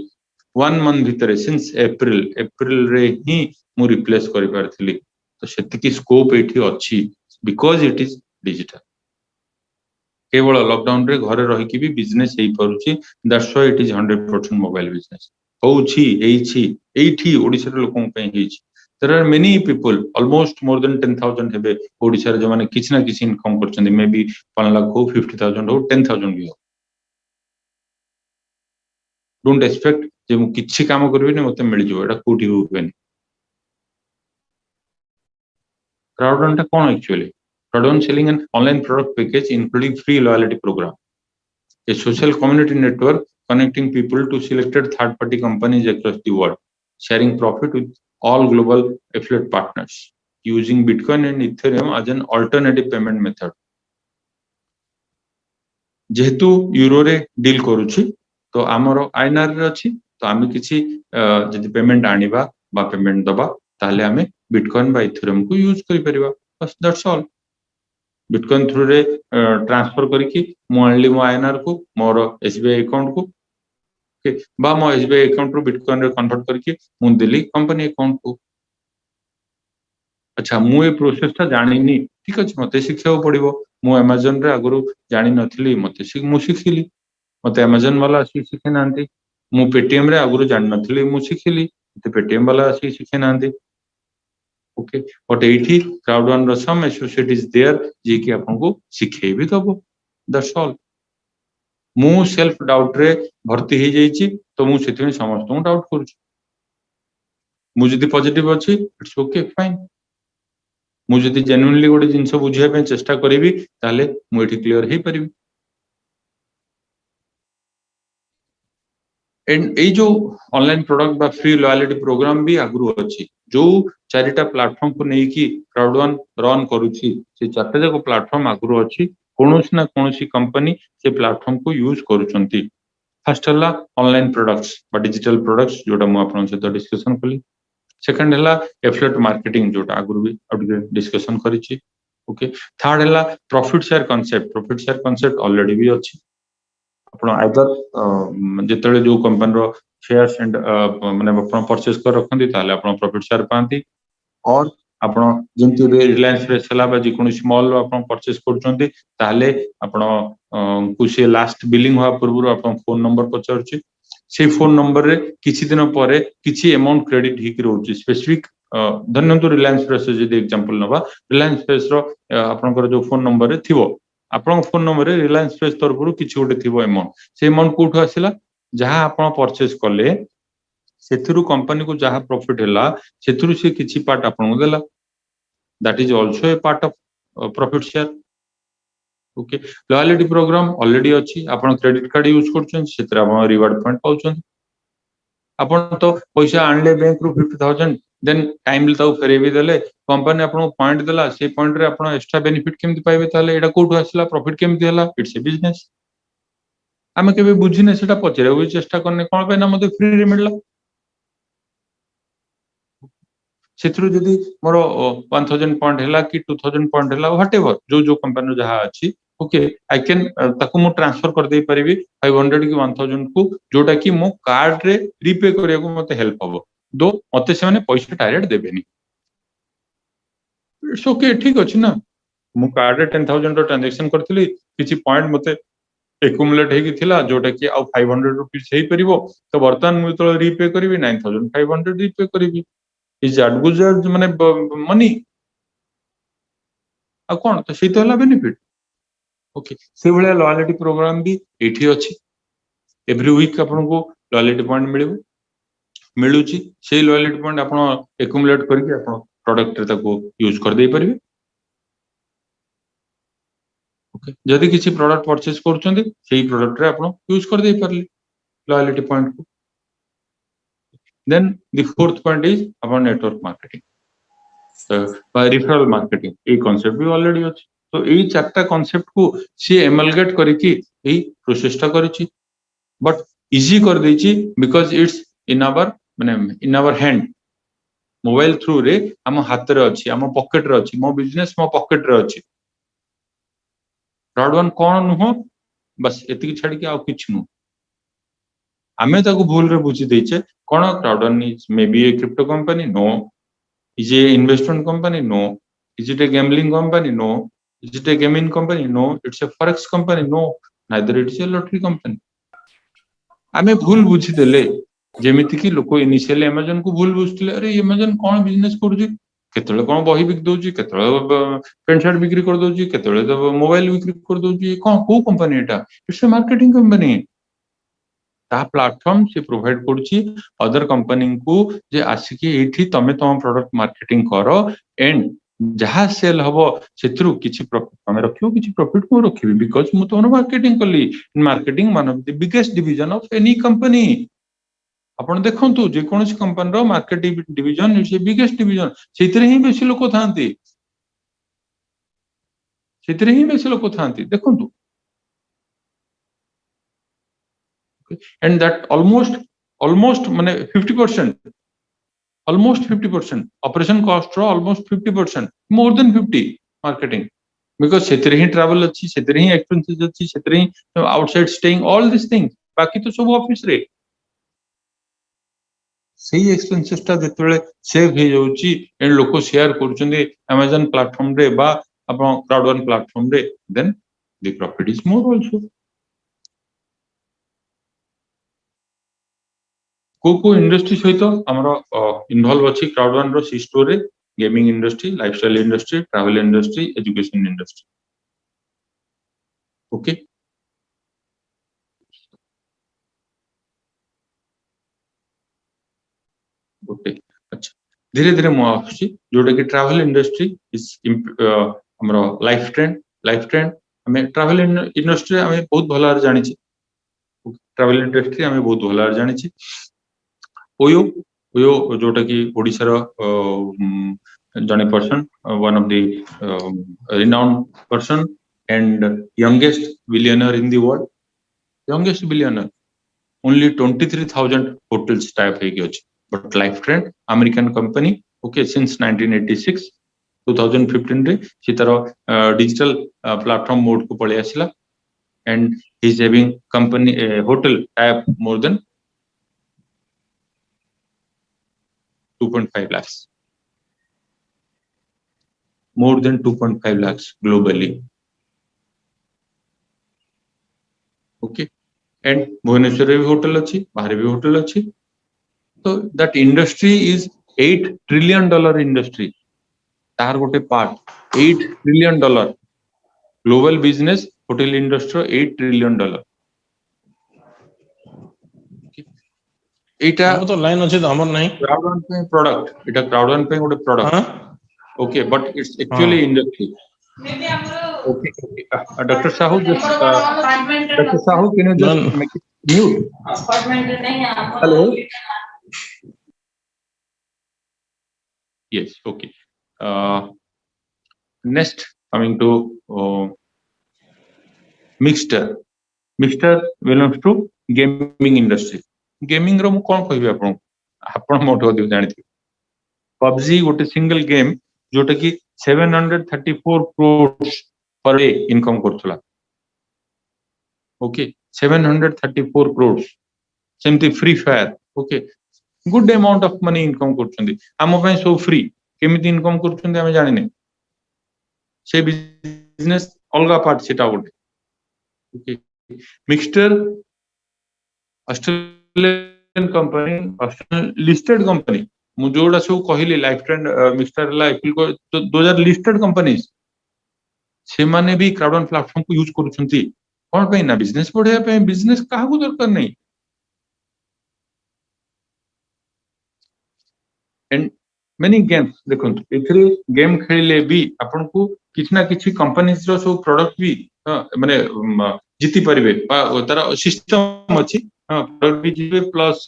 1 मंथ भीतर सिंस अप्रैल रे ही मु रिप्लेस करि परथिली तो सेति की स्कोप एठी अछि बिकॉज़ इट इज डिजिटल केवल लॉकडाउन रे घरे रही की भी बिजनेस हेई परुची that's why it is 100% mobile business होउची एइची एइठी ओडिसा रे लोकन पे हेइची there are many people almost more than 10000 हेबे ओडिसा रे जो माने किछ ना किछ इनकम करचंदी मे बी 1 लाख हो 50000 हो 10000 भी हो डोंट एक्सपेक्ट जे मु किछि काम करबे ने मते मिल जिवो एटा कोठी होबेनी क्राउड टा कोन actually crowd selling an online product package including free loyalty program a social community network connecting people to selected third-party companies across the world, sharing profit with all global affiliate partners, using Bitcoin and Ethereum as an alternative payment method. जेहेतु euro रे deal करूची तो आमरो INR रे अछि तो आमे किछि जदि पेमेंट आनिबा बा पेमेंट दबा ताले आमे बिटकॉइन बा इथेरियम को यूज करि परिबा बस दैट्स ऑल बिटकॉइन थ्रू रे ट्रांसफर करिकि मो आनली मो आईएनआर को मोर एसबीआई अकाउंट को ओके बा मो एसबीआई अकाउंट रो बिटकॉइन रे कन्वर्ट करके मु देली कंपनी अकाउंट को अच्छा मु ए प्रोसेस ता जानिनी ठीक अछि मते शिक्षा पड़िबो मु अमेज़न रे अगरु जानि नथिली मते मु शिखिली मते अमेज़न वाला शिखे नांती मु पेटीएम रे अगरु जानि नथिली मु शिखिली मते पेटीएम वाला शिखे नांती ओके बट एठी क्राउड वन रो सम एसोसिएट इज देयर जे कि आपन को सिखे भी दबो दैट्स ऑल मु सेल्फ डाउट रे भर्ती हे जाईची तो मु सेति में समस्त डाउट करूची मुझे पॉजिटिव अच्छी इट्स ओके फाइन मुझे जेन्युइनली गोटे जिनस बुझाई चेष्टा करी ताले मुझे क्लियर हो पारि एंड ए जो ऑनलाइन प्रोडक्ट बा फ्री लॉयल्टी प्रोग्राम भी आगु अच्छी जो चारिटा प्लेटफॉर्म को लेकिन क्राउडवन रन करुच्ची से चार्टा जाक प्लेटफॉर्म आगु अच्छी कौन ना कौन कंपनी से प्लेटफॉर्म को यूज करुँच फर्स्ट है ऑनलाइन प्रोडक्ट्स डिजिटल प्रोडक्ट्स जोटा मुझे सहित डिस्कशन कली सेकंड है एफिलिएट मार्केटिंग जोटा आगु भी डिस्कशन करी ओके थर्ड है प्रॉफिट शेयर कांसेप्ट ऑलरेडी भी अच्छी ଆପଣ ଆଇଦର ଯେତେବେଳେ ଯୋଉ କମ୍ପାନୀର शेयर्स एंड माने ଆପଣ परचेज कर रखନ୍ତି ତାହେଲେ ଆପଣ प्रॉफिट शेयर ପାଆନ୍ତି और ଆପଣ ଯେମିତି ଏବେ ରିଲାଏନ୍ସ ଫ୍ରେଶ ହେଲା ବା ଯେକୌଣସି ସ୍ମଲ ଆପଣ परचेज କରୁଛନ୍ତି ତାହେଲେ ଆପଣ କୁ ସେ ଲାଷ୍ଟ ବିଲିଂ ହବା ପୂର୍ବରୁ ଆପଣ ଫୋନ ନମ୍ବର ପଚାରୁଛି ସେ ଫୋନ ନମ୍बर ରେ କିଛି ଦିନ ପରେ କିଛି अमाउंट क्रेडिट ହେଇକି ରହୁଛି स्पेसिफिक ଧନ୍ୟନ୍ତୁ ରିଲାଏନ୍ସ ଫ୍ରେଶ ଯଦି एग्जांपल नबा ରିଲାଏନ୍ସ ଫ୍ରେଶ ର ଆପଣଙ୍କର ଯୋଉ फोन नंबर ରେ थिवो आपन फोन नंबर रे रिलायंस फ्रेश तरफ किसी गोटे थी अमाउंट से अमाउंट कौटू आसला जहाँ आप परचेज कले से कंपनी को जहाँ प्रॉफिट है से किसी पार्ट आपको देला that is also a part of profit share okay loyalty program already अच्छी आपन क्रेडिट कार्ड यूज करछन सेतरा आपन रिवार्ड पॉइंट पाउछन आपन तो पैसा आनले बैंक रु 50000 देन टाइमली ताऊ फेरे भी देले कंपनी आपन पॉइंट देला से पॉइंट रे आपन एक्स्ट्रा बेनिफिट केमति पाइबे ताले एटा कोठु आसला प्रॉफिट केमति हला इट्स ए बिजनेस आमे केबे बुझिने सेटा पचरे भी चेष्टा करने कोन पे ना मते फ्री रे मिलला सेथरु जदी मोर 1000 पॉइंट हला कि 2000 पॉइंट हला व्हाटएवर जो जो कंपनी जहा अछि ओके आई कैन ताकू मु ट्रांसफर कर दे परिबी 500 कि 1000 को जोटा कि मो कार्ड रे रीपे करिया को मते हेल्प हबो दो मते से माने पैसा डायरेक्ट देबेनी इट्स ओके ठीक अछि ना मु कार्ड रे 10000 रो ट्रांजैक्शन करथिली किछि पॉइंट मते एक्युमुलेट हेकी थिला जोटा कि आ 500 रुपीस हेई परिबो तो वर्तमान मु तो रीपे करिवि 9500 रीपे करिवि इज दैट गुड माने मनी आ कोन तो सेतो हला बेनिफिट ओके से भले लॉयल्टी प्रोग्राम भी एठी अछि एवरी वीक आपन को लॉयल्टी पॉइंट मिलिबो मिलुची से लॉयल्टी पॉइंट आपन एक्युमुलेट करके आपन प्रोडक्ट रे ताको यूज कर दे परिबे ओके जदि किसी प्रोडक्ट परचेज करूछंती सेही प्रोडक्ट रे आपन यूज कर दे परली लॉयल्टी पॉइंट को then the fourth point is अपन network marketing referral marketing a concept भी ऑलरेडी अछि तो एई चारटा कांसेप्ट को सी एमलगेट करिकि एई प्रोसेसटा करिछि बट इजी कर देछि बिकॉज़ इट्स इन आवर माने in our hand mobile through रे हम हाथ रे अछि हम पॉकेट रे अछि मो बिजनेस मो पॉकेट रे अछि क्राउड वन कोन नुहो बस एतिकी छाडी के आ किछ नु आमे ताको भूल रे बुझी देछे कोन crowd one is may be a crypto company no is a investment company no is it a gambling company no is it a gaming company no it's a forex company no neither it's a lottery company आमे भूल बुझी देले जेमिति कि लोक initially Amazon को भूल बुझतिले अरे Amazon कोन business करूजी केतले कोन बही बिक दोजी केतले पेंट शर्ट बिक्री कर दोजी केतले तो मोबाइल बिक्री कर दोजी कोन को company Etah it's a marketing company ता प्लेटफॉर्म से प्रोवाइड करछि अदर कंपनी को जे आसिकी एठी तमे तम प्रोडक्ट मार्केटिंग करो एंड जहा सेल हबो सेथरु किछि प्रॉफिट तमे रखियो किछि प्रॉफिट को रखिबी बिकॉज़ मु तोनो मार्केटिंग कली marketing one of the biggest division of any company आपण देखंतु जे कोनसी कंपनी रो marketing division is a biggest division सेतरे ही बेसी लोक थांती सेतरे ही बेसी लोक थांती देखंतु and that almost माने 50% almost 50% operation cost रो almost 50% more than 50 marketing because सेतरे ही ट्रैवल अछि सेतरे ही एक्सपेंसेस अछि सेतरे ही outside staying all this thing बाकी तो सब ऑफिस रे सही एक्सपेंसेस ता जेतले सेव हे जाउची एंड लोक शेयर करछन्ते Amazon प्लेटफॉर्म रे बा अपन क्राउडवन प्लेटफॉर्म रे then the profit is more also को इंडस्ट्री सहित हमरो इन्वॉल्व अछि क्राउडवन रो सी स्टोर रे gaming industry lifestyle industry travel industry education industry okay okay अच्छा धीरे धीरे मु आसी जोटा कि ट्रैवल इंडस्ट्री इज हमरो लाइफ ट्रेंड हमें ट्रैवल इंडस्ट्री हमें बहुत भल जानी ट्रैवल इंडस्ट्री हमें बहुत भल जानी ओयो ओयो जोटा कि ओडिशार जने person one of the renowned person and youngest billionaire in the world youngest billionaire only 23,000 hotels type ହେଇକି ଅଛି but life trend American company okay since 1986 2015 रे ସେ ତାର digital platform mode को पळे आसिला and he is having company hotel type more than 2.5 lakhs more than 2.5 lakhs globally okay and Bhubaneswar भी hotel अच्छी बाहर भी होटल अच्छी तो that industry is $8 trillion industry तार गोटे part $8 trillion global business hotel industry $8 trillion एटा हम तो लाइन अच्छे तो हमर नहीं crowd one पे product एटा crowd one पे गोटे product हां okay but it's actually industry okay Dr. Sahu just Dr. Sahu can you just make it mute hello yes okay next coming to mixture belongs to gaming industry gaming रो मु कोन कहबी आपण मोठो दिउ जानिथि PUBG गोटे single game जोटा कि 734 crores per day income करथला ओके 734 crores सेमती free fire okay good amount of money income करछंदी हम पय सो फ्री केमिति इनकम करछंदी हम जानि नै से बिजनेस अलगा पार्ट सेटा गोटे okay mixture Australian company Australian listed company मु जोडा सब कहिली लाइफ ट्रेंड मिक्सचर लाइफ को 2000 लिस्टेड कंपनीज से माने भी क्राउड प्लेटफॉर्म को यूज करूछंती कोन पे ना बिजनेस बढ़िया पे बिजनेस काहा को दरकार नै एंड मेनी गेम्स देखो एथरे गेम खेले भी आपन को किछ ना किछ कंपनीज रो सब प्रोडक्ट भी माने जीति परिबे तारा सिस्टम अछि प्रोडक्ट भी जीवे प्लस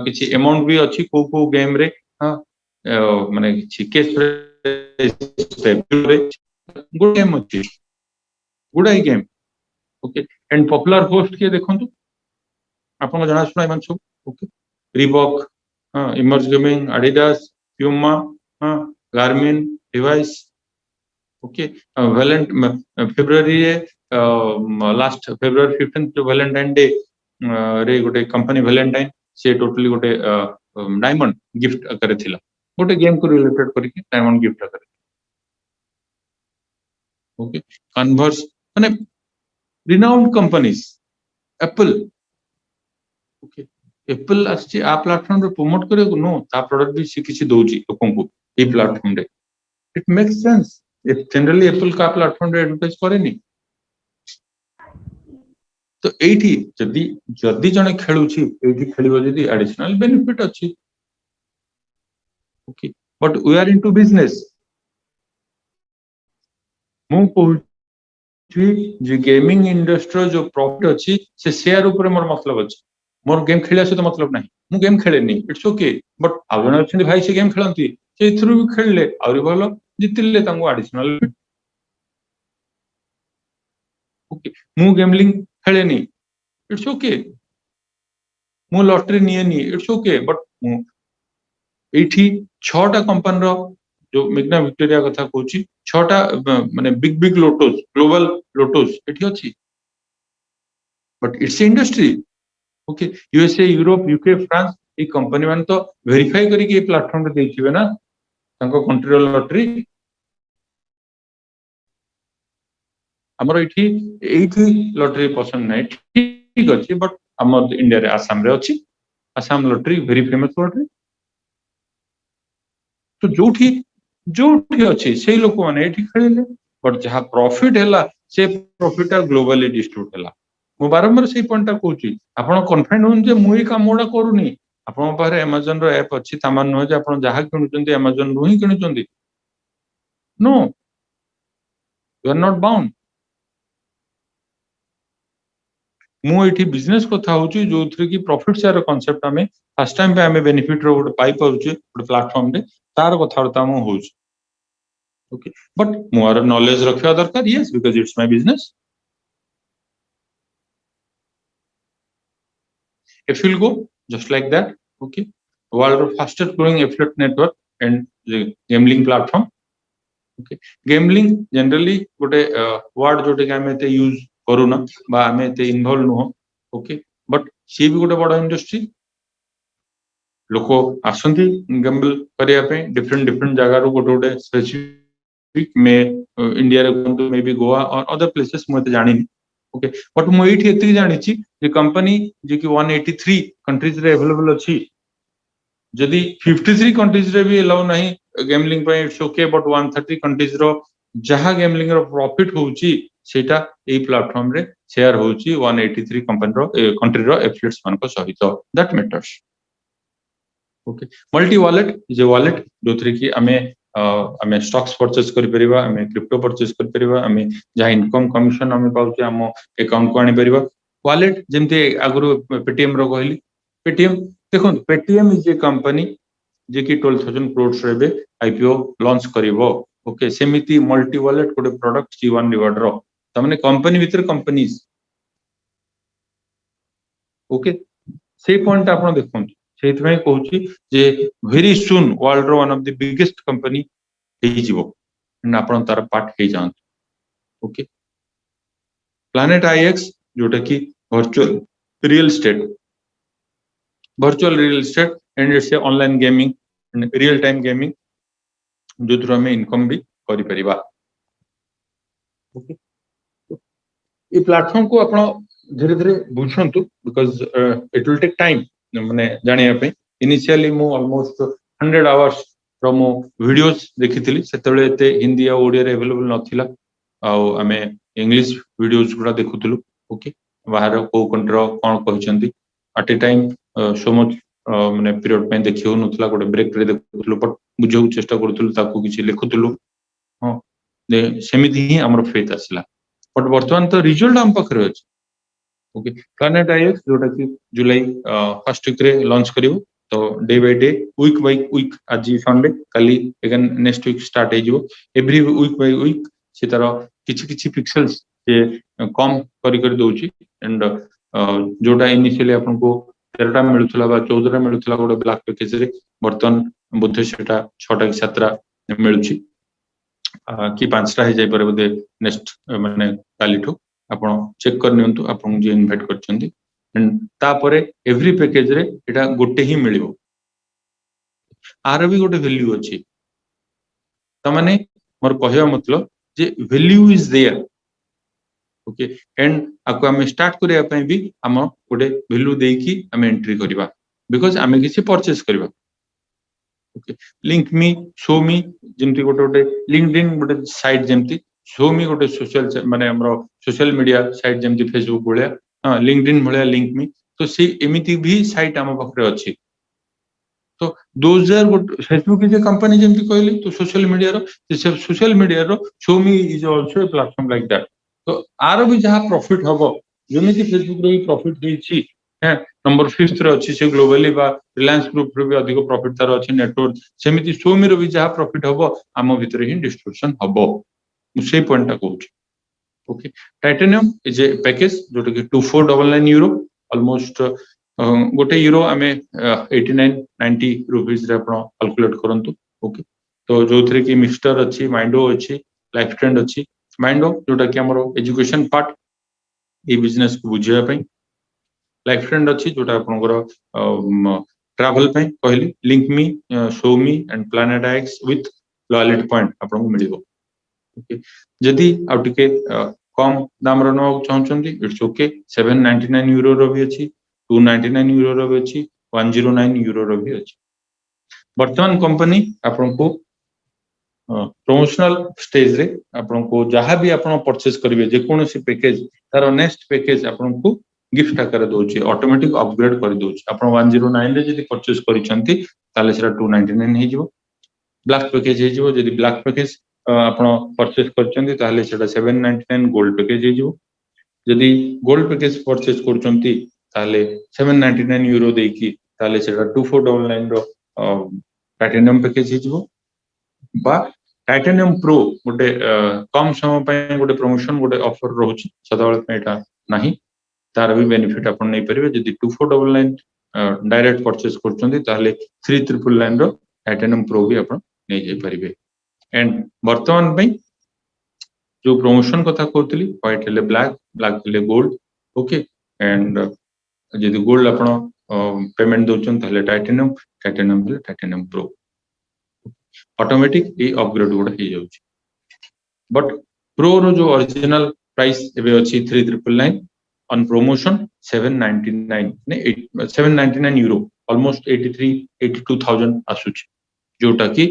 किछ अमाउंट भी अछि को गेम रे माने किछ केस रे गुड गेम अछि गुड आई game okay and popular host के देखंतु आपन जणा सुना इमान सब okay Reebok emerge gaming Adidas Puma Garmin device okay वैलेंट February last February 15 to Valentine day रे गोटे कंपनी वैलेंटाइन से टोटली गोटे डायमंड गिफ्ट करे थिला गोटे गेम को रिलेटेड करके डायमंड गिफ्ट करे ओके कन्वर्स माने renowned companies Apple okay Apple आछि आ प्लेटफॉर्म रे प्रमोट करे नो ता प्रोडक्ट भी से किछि दोजी लोकन को ए प्लेटफॉर्म रे it makes sense if generally Apple का प्लेटफॉर्म रे एडवर्टाइज करे नी तो एठी जदी जदी जने खेलुछि एठी खेलिबो जदी एडिशनल बेनिफिट अछि okay but we are into business मु कहूछि जे गेमिंग इंडस्ट्री जो प्रॉफिट अछि से शेयर ऊपर मोर मतलब अछि मोर गेम खेलिया से तो मतलब नहीं मु गेम खेले नहीं इट्स ओके बट आउन अछि भाई से गेम खेलंती से थ्रू भी खेलले आउरी भलो जितिले तांगो एडिशनल ओके मु गेमलिंग खेले नहीं इट्स ओके मु लॉटरी निए नहीं इट्स ओके बट एठी 6टा कंपनी रो जो मेग्ना विक्टोरिया कथा कहूची 6टा माने बिग लोटोस ग्लोबल लोटोस एठी अछि but it's industry okay USA Europe UK France A company मान तो वेरीफाई करी के प्लेटफॉर्म रे देथिबे ना तांको कंट्री लॉटरी हमर एठी लॉटरी पसंद नै ठीक अछि बट हमर इंडिया रे आसाम रे अछि Assam lottery very famous lottery तो जोठी अछि से लोक माने एठी खेलिले बट जहा प्रॉफिट हैला से प्रॉफिट ग्लोबली डिस्ट्रीब्यूट हैला मु बारंबार से पॉइंट कहूची आपण कॉन्फिडेंट होन जे मुई कामोडा करूनी आपन पारे Amazon रो ऐप अछि तामान न जे आपन जहा किनुचंती Amazon रो ही किनुचंती no you are not bound मु एठी बिजनेस कथा होची जोथरे की प्रॉफिट शेयर कांसेप्ट हमें फर्स्ट टाइम पे हमें बेनिफिट रो गोटे पाई पाउची गोटे प्लेटफॉर्म रे तार कथारता मु होची ओके बट मोर नॉलेज रखिया दरकार yes because it's my business if you'll go just like that okay world fastest growing affiliate network and the gambling platform okay gambling generally गोटे word जोटे कि हमें ते यूज करूना बा हमें ते इन्वॉल्व नो ओके बट सी भी गोटे बड़ा इंडस्ट्री लोको आसंती गैम्बल करिया पे डिफरेंट डिफरेंट जगह रो गोटे गोटे स्पेसिफिक में इंडिया रे कोन मे बी गोवा और अदर प्लेसेस मते जानि ओके बट मु एठी एति जानि छि जे कंपनी जे कि 183 कंट्रीज रे अवेलेबल अछि जदि 53 कंट्रीज रे भी अलाउ नहीं गैम्बलिंग पे इट्स ओके बट 130 कंट्रीज रो जहा गैम्बलिंग रो प्रॉफिट होउची सेटा ए प्लेटफॉर्म रे शेयर होउची 183 कंपनी रो कंट्री रो एफिलिएट्स मान को सहित that matters okay multi wallet जे वॉलेट जोथरे की हमें स्टॉक्स परचेस करि परिबा हमें क्रिप्टो परचेस करि परिबा हमें जहा इनकम कमिशन हमें पाउचे हम अकाउंट को आनी परिबा वॉलेट जेमते आगुरु पेटीएम रो कहली पेटीएम देखो पेटीएम इज ए कंपनी जे की 12000 करोड़ रे आईपीओ लॉन्च करिवो ओके सेमिति मल्टी वॉलेट कोटे प्रोडक्ट जी1 रिवार्ड रो तमने कंपनी भीतर कंपनीज ओके से पॉइंट आपण देखो सेति में कहूची जे वेरी सून वर्ल्ड रो one of the biggest company हे जीवो न आपण तार पार्ट हे जान ओके प्लैनेट आईएक्स जोटा की virtual real estate and it's online gaming real time gaming जो थ्रू हमें इनकम भी करि परिबा ओके ये प्लेटफॉर्म को आपण धीरे धीरे बुझंतु because it will take time माने जानिया पे इनिशियली मु ऑलमोस्ट 100 आवर्स फ्रॉम वीडियोस देखिथिली सेतेबेले एते हिंदी आ ओडिया रे अवेलेबल नथिला आ हमें इंग्लिश वीडियोस गुडा देखुथलु ओके बाहर को कंट्री रो कोन कहचंती at a time so much माने पीरियड पे देखियो नथला गोटे ब्रेक रे देखुथलु बट बुझौ चेष्टा करथलु ताकू किछि लिखुथलु हां दे सेमिति ही हमर फेथ आसला बट वर्तमान तो रिजल्ट हम पखरे अछि ओके प्लैनेट आईएक्स जोटा कि जुलाई फर्स्ट वीक रे लॉन्च करिवो तो day by day week by week आज संडे काली अगेन नेक्स्ट वीक स्टार्ट हे जिवो एवरी वीक बाय वीक से तार किछि किछि पिक्सेल्स से कम करी दोची एंड जोटा इनिशियली आपन को 13टा मिलुथला बा 14टा मिलुथला गोटे ब्लैक पैकेज रे बर्तन बुद्धे सेटा 6टा कि 7टा मिलुची कि 5टा हे जाय पारे बोधे नेक्स्ट माने कालीठो आपण चेक कर नियंतु आपण जे इनवाइट करछंती एंड तापरे एवरी पैकेज रे एटा गोटे ही मिलिबो आर भी गोटे वैल्यू अछि त माने मोर कहया मतलब जे value is there okay and आको हम स्टार्ट करिया पय भी हम गोटे वैल्यू देई की हम एंट्री करबा बिकॉज़ हमें किसी परचेस करबा okay link me show me जेमती गोटे गोटे लिंक्डइन गोटे साइट जेमती शो मी गोटे सोशल माने हमरो सोशल मीडिया साइट जेमती फेसबुक भलिया लिंक्डइन भलिया लिंक मी तो सी एमिति भी साइट हम पखरे अछि तो 2000 फेसबुक इज ए कंपनी जेमती कहली तो सोशल मीडिया रो show me is also a platform like that तो आरो भी जहा प्रॉफिट हबो जेमिति फेसबुक रो प्रॉफिट देछि है नंबर 5 रे अछि से ग्लोबली बा रिलायंस ग्रुप रो भी अधिक प्रॉफिट तार अछि नेटवर्क सेमिति शो मी रो भी जहा प्रॉफिट हबो आम भीतर ही डिस्ट्रीब्यूशन हबो से पॉइंट टा कहूछ okay titanium is a package जोटा कि 2499 यूरो ऑलमोस्ट गोटे यूरो हमें 89-90 रुपीस रे आपण कैलकुलेट करंतु ओके तो जोथरे कि मिस्टर अछि माइंडो अछि लाइफ ट्रेंड अछि माइंडो जोटा कि हमरो एजुकेशन पार्ट ए बिजनेस को बुझिया पई लाइफ ट्रेंड अछि जोटा आपनकर ट्रैवल पे कहली link me show me and planet आईएक्स with loyalty point आपन को मिलिबो ओके जदी आउटिके कम दाम रो न चाहछंती इट्स ओके 799 यूरो रो भी अछि 299 यूरो रो भी अछि 109 यूरो रो भी अछि वर्तमान कंपनी आपन को प्रमोशनल स्टेज रे आपन को जहां भी आपन परचेस करिवे जे कोनोसी पैकेज तार नेक्स्ट पैकेज आपन को गिफ्ट आकार दउची ऑटोमेटिक अपग्रेड कर दउची आपण 109 रे जदी परचेस करिसंती ताले सेटा 299 हे जिवो ब्लैक पैकेज हे जिवो जदी ब्लैक पैकेज आपण परचेस करचंती ताले सेटा 799 गोल्ड पैकेज हे जिवो जदी गोल्ड पैकेज परचेस करचंती ताले 799 यूरो देकी ताले सेटा 2499 रो प्लैटिनम पैकेज हे जिवो बा टाइटेनियम प्रो गोटे कम समय पे गोटे प्रमोशन गोटे ऑफर रहउची सदाबेले पे एटा नाही तार भी बेनिफिट आपण नै परिबे जदी 2499 डायरेक्ट परचेस करचंती ताले 3999 रो टाइटेनियम प्रो भी आपण नै जे परिबे एंड वर्तमान पे जो प्रमोशन कथा कहतली व्हाइट हेले ब्लैक ब्लैक हेले गोल्ड ओके एंड जदी गोल्ड आपण पेमेंट दोचन ताले टाइटेनियम टाइटेनियम हेले टाइटेनियम प्रो ऑटोमेटिक ये अपग्रेड गुडा हे जाउची बट प्रो रो जो ओरिजिनल प्राइस एबे अछि 3999 ऑन प्रमोशन 799 ने 799 यूरो ऑलमोस्ट 82,000 आसुची जोटा की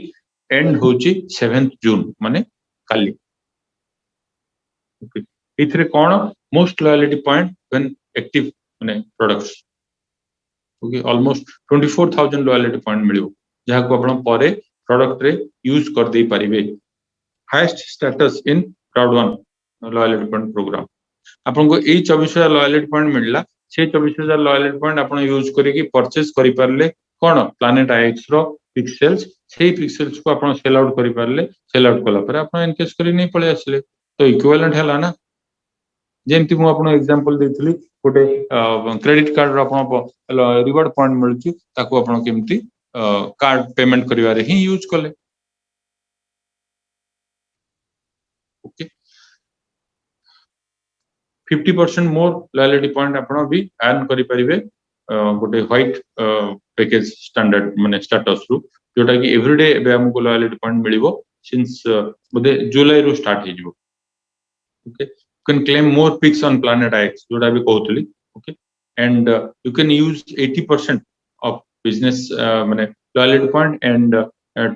एंड होची 7th जून माने काली ओके इथरे कोन most loyalty point when active माने products okay almost 24,000 loyalty point मिलियो जहा को आपण परे प्रोडक्ट रे यूज कर दे परिबे highest status in crowd one loyalty point program आपन को ए 24000 लॉयल्टी पॉइंट मिलला से 24000 लॉयल्टी पॉइंट आपन यूज करी की परचेस करि परले कोन प्लैनेट आईएक्स रो पिक्सेल्स सेही पिक्सेल्स को आपन सेल आउट करि परले सेल आउट कला पर आपन एनकेस करी नै पळे आसले तो इक्विवेलेंट हला ना जेमति मु आपन एग्जांपल देथिली गोटे क्रेडिट कार्ड रो आपन रिवार्ड पॉइंट मिलची ताको आपन केमति कार्ड पेमेंट करिवारे ही यूज कले ओके 50% मोर लॉयल्टी पॉइंट आपण भी अर्न करि परिबे गोटे व्हाइट पैकेज स्टैंडर्ड माने स्टेटस रु जोटा कि एवरीडे एबे हमको लॉयल्टी पॉइंट मिलिबो सिंस बोधे जुलाई रु स्टार्ट हे जिवो okay you can claim more picks on planet IX जोटा भी कहतली okay and you can use 80% of business माने loyalty point and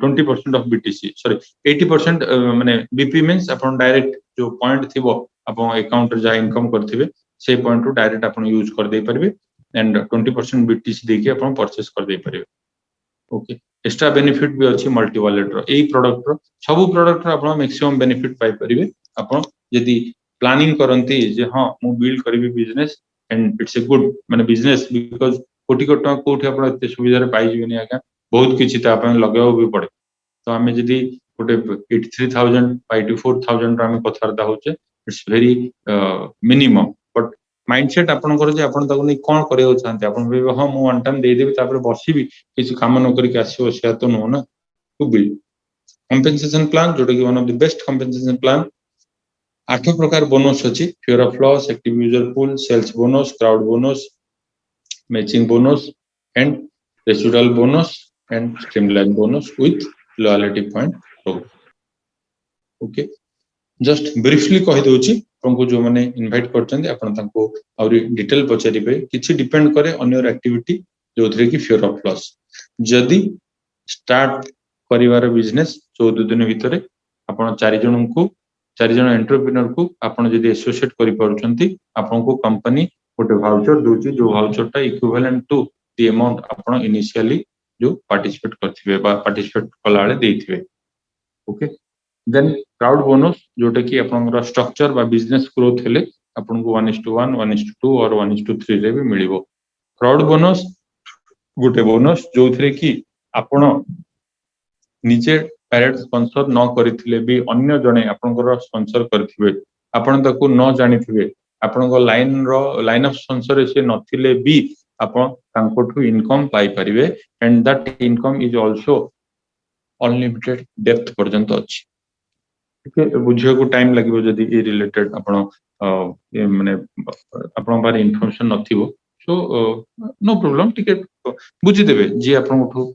20% of BTC sorry 80% माने बीपी मींस अपन डायरेक्ट जो पॉइंट थिबो अपन अकाउंट रे जा इनकम करथिबे से पॉइंट टू डायरेक्ट अपन यूज कर दे परबे एंड 20% बीटीसी देके अपन परचेस कर दे परबे ओके एक्स्ट्रा बेनिफिट भी अछि मल्टी वॉलेट रो एई प्रोडक्ट रो सब प्रोडक्ट रो अपन मैक्सिमम बेनिफिट पाई परबे अपन यदि प्लानिंग करंती जे हां मु बिल्ड करबी business and it's a good माने बिजनेस बिकॉज़ कोटी कोटी कोठी अपन एते सुविधा रे पाई जिवेनी आका बहुत किछि ता अपन लगाओ भी पड़े तो हमें जदी गोटे 83,000 by 24,000 रा हमें कथारता होचे it's very minimum but mindset आपन कर जे आपन ताको नै कोन करे हो चाहते आपन बे हां मु वन टाइम दे देबी तापर बसिबी किछि काम न करी के आसीओ से तो न ना टू बिल्ड कंपेंसेशन प्लान जोटा कि one of the best compensation plan 8 प्रकार बोनस अछि fear of loss active user pool sales bonus crowd bonus matching bonus and residual bonus and streamline bonus with loyalty point program okay just briefly कहि दोची तुमको जो माने invite करचंदी आपण तांको और detail पचारिबे किछि डिपेंड करे ऑन योर एक्टिविटी जोथरे की फियर ऑफ लॉस जदी स्टार्ट करिवार बिजनेस 14 दिन भितरे आपण 4 जन एंटरप्रेन्योर को आपण जदी एसोसिएट करि परचंती आपण को कंपनी गोटे वाउचर दोची जो वाउचर ता इक्विवेलेंट टू द अमाउंट आपण इनिशियली जो पार्टिसिपेट करथिबे बा पार्टिसिपेट कलाळे देथिबे ओके देन क्राउड बोनस जोटा कि आपनर स्ट्रक्चर बा बिजनेस ग्रोथ हेले आपन को 1:1 1:2 और 1:3 रे भी मिलिबो क्राउड बोनस गोटे बोनस जोथरे कि आपण निजे डायरेक्ट स्पॉन्सर न करिथिले भी अन्य जने आपनकर स्पॉन्सर करथिबे आपण ताको न जानिथिबे आपनको लाइन ऑफ स्पॉन्सर से नथिले भी आपण तांकोठु इनकम पाई परिबे and that income is also unlimited depth पर्यंत अछि ठीक है बुझियो को टाइम लागबो जदी ए रिलेटेड आपण माने आपण बारे इन्फॉर्मेशन नथिबो सो नो प्रॉब्लम ठीक है बुझि देबे जे आपनठु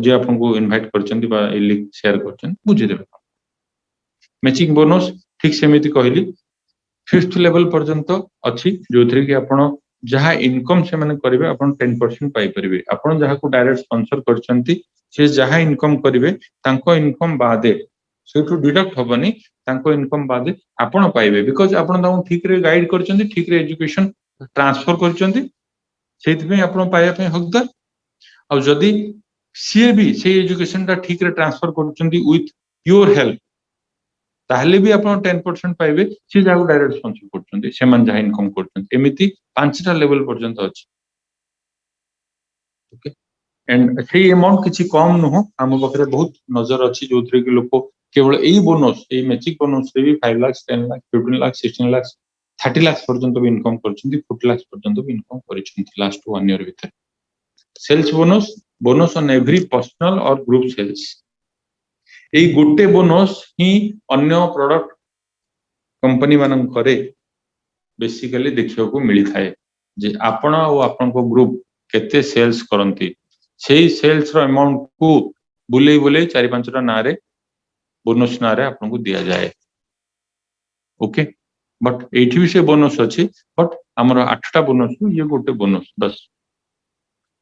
जे आपनको इनवाइट करचंदी बा ए लिंक शेयर करचन बुझि देबे मैचिंग बोनस ठीक सेमिति कहली 5th लेवल पर्यंत अछि जोथरे कि आपण जहा इनकम से माने करिवे आपण 10% पाई परिबे आपण जहा को डायरेक्ट स्पॉन्सर करचंती से जहा इनकम करिवे तांको इनकम बादे सेठु डिडक्ट होबनी तांको इनकम बादे आपण पाइबे बिकॉज़ आपण ताऊ ठीक रे गाइड करचंती ठीक रे एजुकेशन ट्रांसफर करचंती सेति पे आपण पाया पे हकदार और जदी सीए भी से एजुकेशन ता ठीक रे ट्रांसफर करचंती विथ योर हेल्प ताहले भी आपण 10% पाइबे से जागो डायरेक्ट स्पॉन्सर करचंती से मन जा इनकम करचंती एमिति पांचटा लेवल पर्यंत अछि ओके एंड से अमाउंट किछि कम नुह हम बखरे बहुत नजर अछि जोथरे कि लोक केवल एई बोनस एई मैचिक बोनस रे भी 5 लाख 10 लाख 15 लाख 16 लाख 30 लाख पर्यंत भी इनकम करचंती 40 लाख पर्यंत भी इनकम करचंती लास्ट 1 ईयर भीतर sales bonus bonus on every personal और ग्रुप सेल्स एई गोटे बोनस ही अन्य प्रोडक्ट कंपनी मानन करे बेसिकली देखियो को मिली थाए जे आपण और आपन को ग्रुप केते सेल्स करंती सेही सेल्स रो अमाउंट को बुले 4-5 टा ना रे बोनस ना रे आपन को दिया जाए ओके बट एठी भी से बोनस अछि बट हमर 8 टा बोनस ये गोटे बोनस बस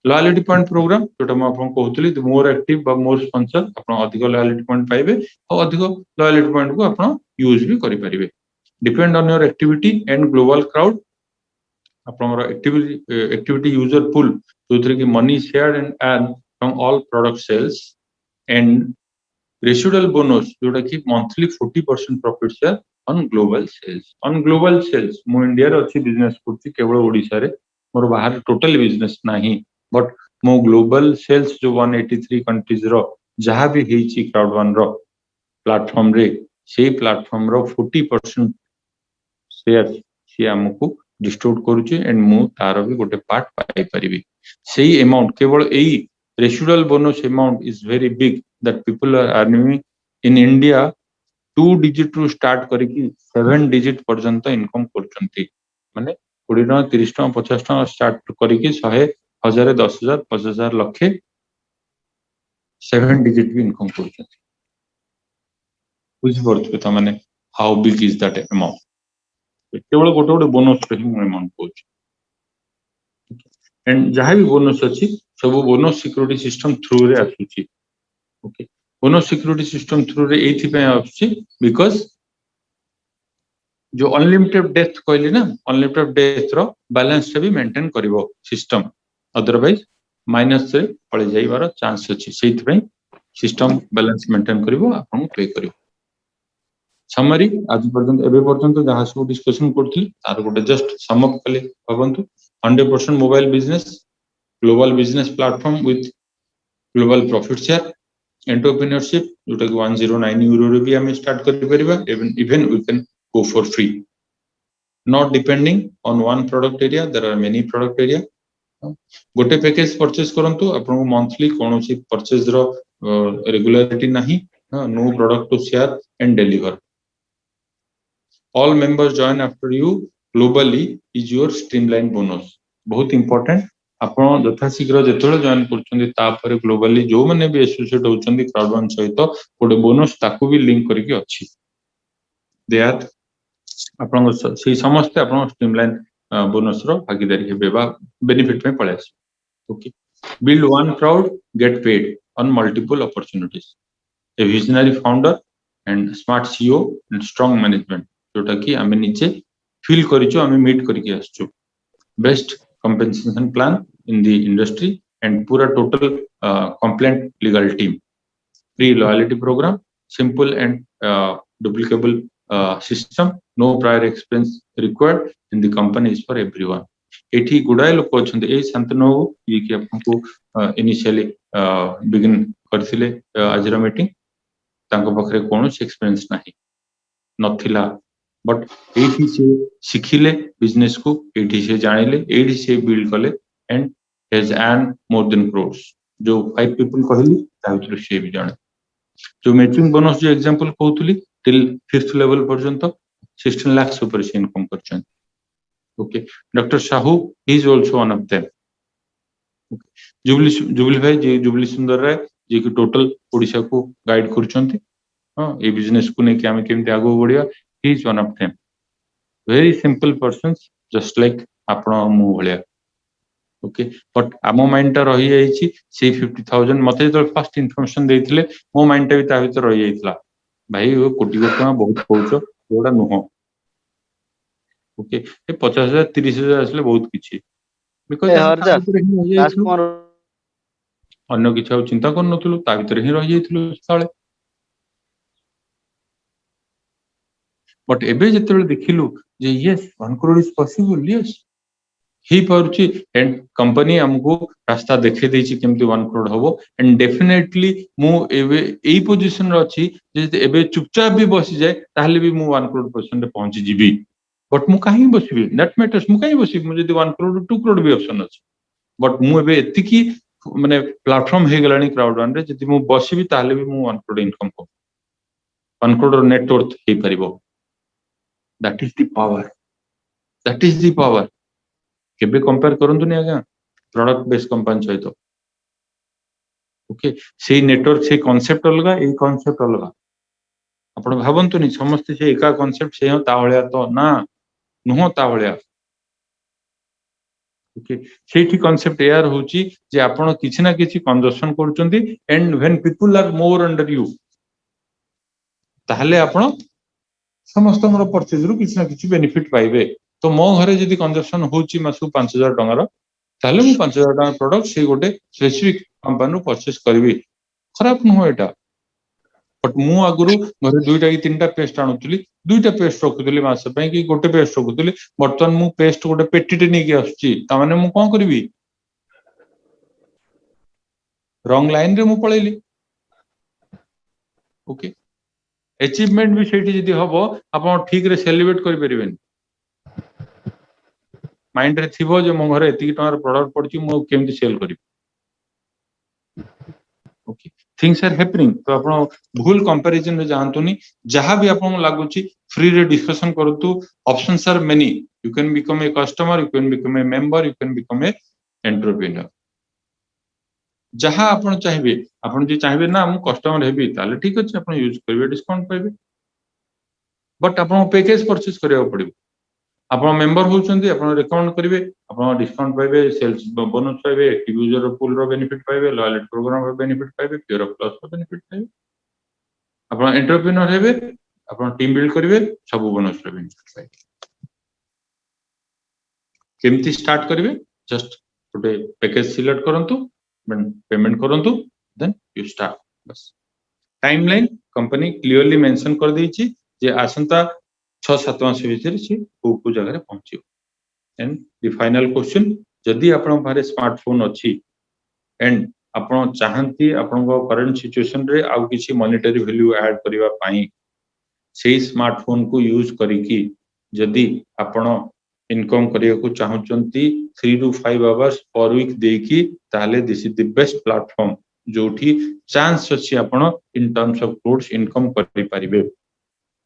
लॉयल्टी पॉइंट प्रोग्राम जोटा म आपन कहउतली मोर एक्टिव बा मोर स्पॉन्सर आपन अधिक लॉयल्टी पॉइंट पाइबे और अधिक लॉयल्टी पॉइंट को आपन यूज भी करि परिबे depend on your activity and global crowd आपन एक्टिविटी यूजर पूल जोथरे कि money shared and earn from all product sales and residual bonus जोटा कि monthly 40% profit share on global sales मो इंडिया रे अछि बिजनेस करछि केवल ओडिसा रे मोर बाहर टोटल बिजनेस नाही बट मो ग्लोबल सेल्स जो 183 कंट्रीज रो जहां भी हेछि क्राउड वन रो प्लेटफॉर्म रे सेही platform row 40% share C हमकु distribute करूछि and मु तार भी गोटे पार्ट पाई परिबी सेही अमाउंट केवल एई residual bonus amount is very big that people are earning in India 2 digit रू स्टार्ट करके 7 डिजिट पर्यंत इनकम करचंती माने 20 टका 30 टका 50 टका स्टार्ट करके 100 1000 10,000 50,000 लाख 7 डिजिट भी इनकम करचंती बुझ पड़थबे त माने how big is that amount केवल गोटे गोटे बोनस रे ही अमाउंट कोच एंड जहां भी बोनस अछि सब बोनस सिक्योरिटी सिस्टम थ्रू रे आसुची okay bonus security system through रे एथि पे आसुची बिकॉज़ जो अनलिमिटेड डेथ कहली ना अनलिमिटेड डेथ रो बैलेंस से भी मेंटेन करिवो सिस्टम अदरवाइज माइनस से पळे जाइबार चांस अछि सेति पे सिस्टम बैलेंस मेंटेन करिवो आपन पे करिवो समरी आज पर्यंत एबे पर्यंत जहां सब डिस्कशन करथि तार गोटे जस्ट सम अप कले भाबंतु 100% mobile business global business platform with global profit share entrepreneurship जोटा कि 109 यूरो रे भी हम स्टार्ट कर परिबा even we can go for free not depending on one product area there are many product area गोटे पैकेज परचेस करंतु आपन मंथली कोनोसी परचेज रो रेगुलरिटी नाही no product to share and deliver all members join after you globally is your streamline bonus बहुत important आपण जथा शीघ्र जेतोले जॉइन करछन्ती तापर ग्लोबली जो माने भी एसोसिएट होछन्ती क्राउड वन सहित गोटे बोनस ताकू भी लिंक करके अछि दे आर आपण से समस्त आपण स्ट्रीमलाइन बोनस रो भागीदारी हेबे बा बेनिफिट में पळे आसी okay build one crowd get paid on multiple opportunities a visionary founder and smart CEO and strong management जोटा कि आमे नीचे फील करिचो आमे मीट करके आछो best compensation plan in the industry and पूरा total compliant legal team free loyalty program simple and duplicable system no prior experience required in the company is for everyone एठी गुडाय लोक अछन्ते ए शांतनु ये कि आपको इनिशियली बिगिन करथिले आज रो मीटिंग तांको बखरे कोनोस experience नाही नथिला बट एठी से सिखिले बिजनेस को एठी से जानिले एठी से बिल्ड कले and has earn more than crores जो 5 पीपल कहली ताउत्र से भी जाने जो मैचिंग बोनस जो एग्जांपल कहउतली टिल 5th लेवल पर्यंत 16 लाख ऊपर से इनकम करछन okay doctor Sahu is also one of them जुबली भाई जे जुबली सुंदर राय जे कि टोटल ओडिसा को गाइड करछन्ती हां ए बिजनेस को ने कि हम केमते आगो बढ़िया he is one of them very simple persons just like आपण मु भलिया ओके बट आमो माइंड ता रही जाईची से 50,000 मते जो फर्स्ट इन्फॉर्मेशन देथिले मो माइंड ता भी ता भीतर रही जाईतला भाई वो कोटी कोटी बहुत पहुंचो जोड़ा नुह ओके 50,000 30,000 आसले बहुत किछि बिकॉज ए हम ता हरजा भितर ही रहि तास जाइथलु कोन अन्य किछि आ चिंता कर नथलु ता भितर ही रहि जाइथलु साले बट एबे जेतेबेले देखिलु जे yes 1 crore is possible yes ही पारुची एंड कंपनी हमको रास्ता देखे देछि केमति 1 करोड़ हबो एंड डेफिनेटली मु एबे एई पोजीशन रे अछि जे एबे चुपचाप भी बसि जाय ताहले भी मु 1 करोड़ पोजीशन रे पहुंची जिबी बट मु काहे बसिबी दैट मैटर्स मु काहे बसिबी मु जदी 1 करोड़ 2 करोड़ भी ऑप्शन अछि बट मु एबे एतिकी माने प्लेटफॉर्म हे गलानी क्राउड वन रे जदी मु बसिबी ताहले भी मु 1 करोड़ इनकम को 1 करोड़ नेटवर्थ हे परिबो that is the power that is the power केबे कंपेयर करंतु नि आज्ञा प्रोडक्ट बेस्ड कंपनी सहित ओके से नेटवर्क से कांसेप्ट अलगा ए कांसेप्ट अलगा आपण भाबंतु नि समस्त से एका कांसेप्ट से ता भलिया तो ना नुह ता भलिया ओके सेठी कांसेप्ट एयर होची जे आपण किछि ना किछि कंजक्शन करूचंती and when people are more under you ताहले आपण समस्त हमर परचेज रु किछि ना किछि बेनिफिट पाइबे तो मो घरे जदी कंजक्शन होची मासु 5000 टंगार ताहले मु 5000 टंगा प्रोडक्ट से गोटे स्पेसिफिक कंपनी रु परचेज करबी खराब न हो एटा बट मु आगुरु घरे दुईटा कि तीनटा पेस्ट आनुतली दुईटा पेस्ट रखुतली मास पय कि गोटे पेस्ट रखुतली बर्तन मु पेस्ट गोटे पेटीटे नै कि आछी ता माने मु कोन करबी रॉन्ग लाइन रे मु पळेली ओके अचीवमेंट भी सेठी जदी हबो आपण ठीक रे सेलिब्रेट करि परिबेन माइंड रे थिबो जे मो घरे एतिकी टंगार प्रोडक्ट पड़ची मु केमति सेल करी ओके थिंग्स आर हैपनिंग तो आपण भूल कंपैरिजन रे जानतुनी जहां भी आपण लागुची फ्री रे डिस्कशन करतु options are many you can become a customer you can become a member you can become a entrepreneur जहां आपण चाहिबे आपण जे चाहिबे ना मु कस्टमर हेबी ताले ठीक अछि आपण यूज करबे डिस्काउंट पाइबे बट आपण पैकेज परचेज करिया पड़िबो आपण मेंबर होउचंदी आपण रिकमेंड करिवे आपण डिस्काउंट पाइबे सेल्स बोनस पाइबे एक्टिव यूजर पूल रो बेनिफिट पाइबे लॉयल्टी प्रोग्राम रो बेनिफिट पाइबे प्योर प्लस रो बेनिफिट पाइबे आपण एंटरप्रेन्योर हेबे आपण टीम बिल्ड करिवे सब बोनस रो बेनिफिट पाइबे केमती स्टार्ट करिवे जस्ट गोटे पैकेज सिलेक्ट करंतु पेमेंट करंतु देन यू स्टार्ट बस टाइमलाइन कंपनी क्लियरली मेंशन कर देछि जे आसंता 6-7 मास भीतर से को जगह पहुंची एंड द फाइनल क्वेश्चन जदि आपण पारे स्मार्टफोन अछि एंड आपण चाहंती आपण करंट सिचुएशन रे आउ किछि मॉनेटरी वैल्यू ऐड करिवा पाई सेही स्मार्टफोन को यूज करिकी जदि आपण इनकम करिया को चाहउचंती 3 to 5 आवर्स पर वीक देकी ताले this is the best platform जोठी चांस अछि आपण in terms of crores income करि परिबे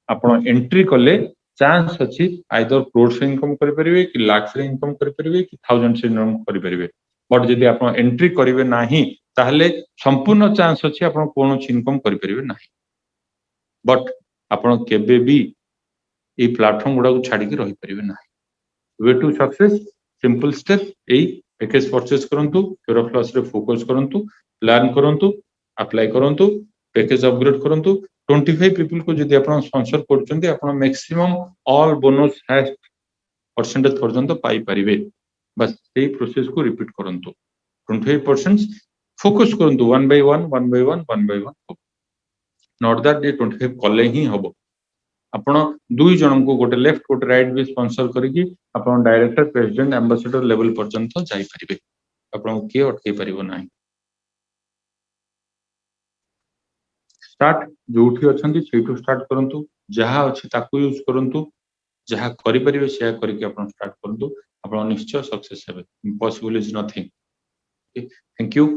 आपण एंट्री कले चांस अछि आइदर क्रोड्स रे इनकम करि परिबे कि लाख रे इनकम करि परिबे कि थाउजेंड्स रे इनकम करि परिबे बट जदि आपण एंट्री करिवे नाही ताहले संपूर्ण चांस अछि आपण कोनो इनकम करि परिबे नाही बट आपण केबे भी ए प्लेटफॉर्म गुडा को छाडी के रहि परिबे नाही way to success simple step ए पैकेज परचेज करंतु प्योर प्लस रे फोकस करंतु लर्न करंतु अप्लाई करंतु पैकेज अपग्रेड करंतु 25 पीपल को जदि आपण स्पॉन्सर करचंती आपण मैक्सिमम ऑल बोनस हैश परसेंटेज पर्यंत पाई परिबे बस ए प्रोसेस को रिपीट करंतु 25% फोकस करंतु 1 by 1 नॉट दैट ये 25 कले ही हबो आपण दुई जन को गोटे लेफ्ट गोटे राइट भी स्पॉन्सर करिकी आपण डायरेक्टर प्रेसिडेंट एम्बेसडर लेवल पर्यंत जाई परिबे आपण के अटके परिबो नाही स्टार्ट जोठी अछंती सेठू स्टार्ट करंतु जहां अछि ताकू यूज करंतु जहां करि परिबे शेयर करिके आपण स्टार्ट करंतु आपण निश्चय सक्सेस हेबे impossible is nothing thank you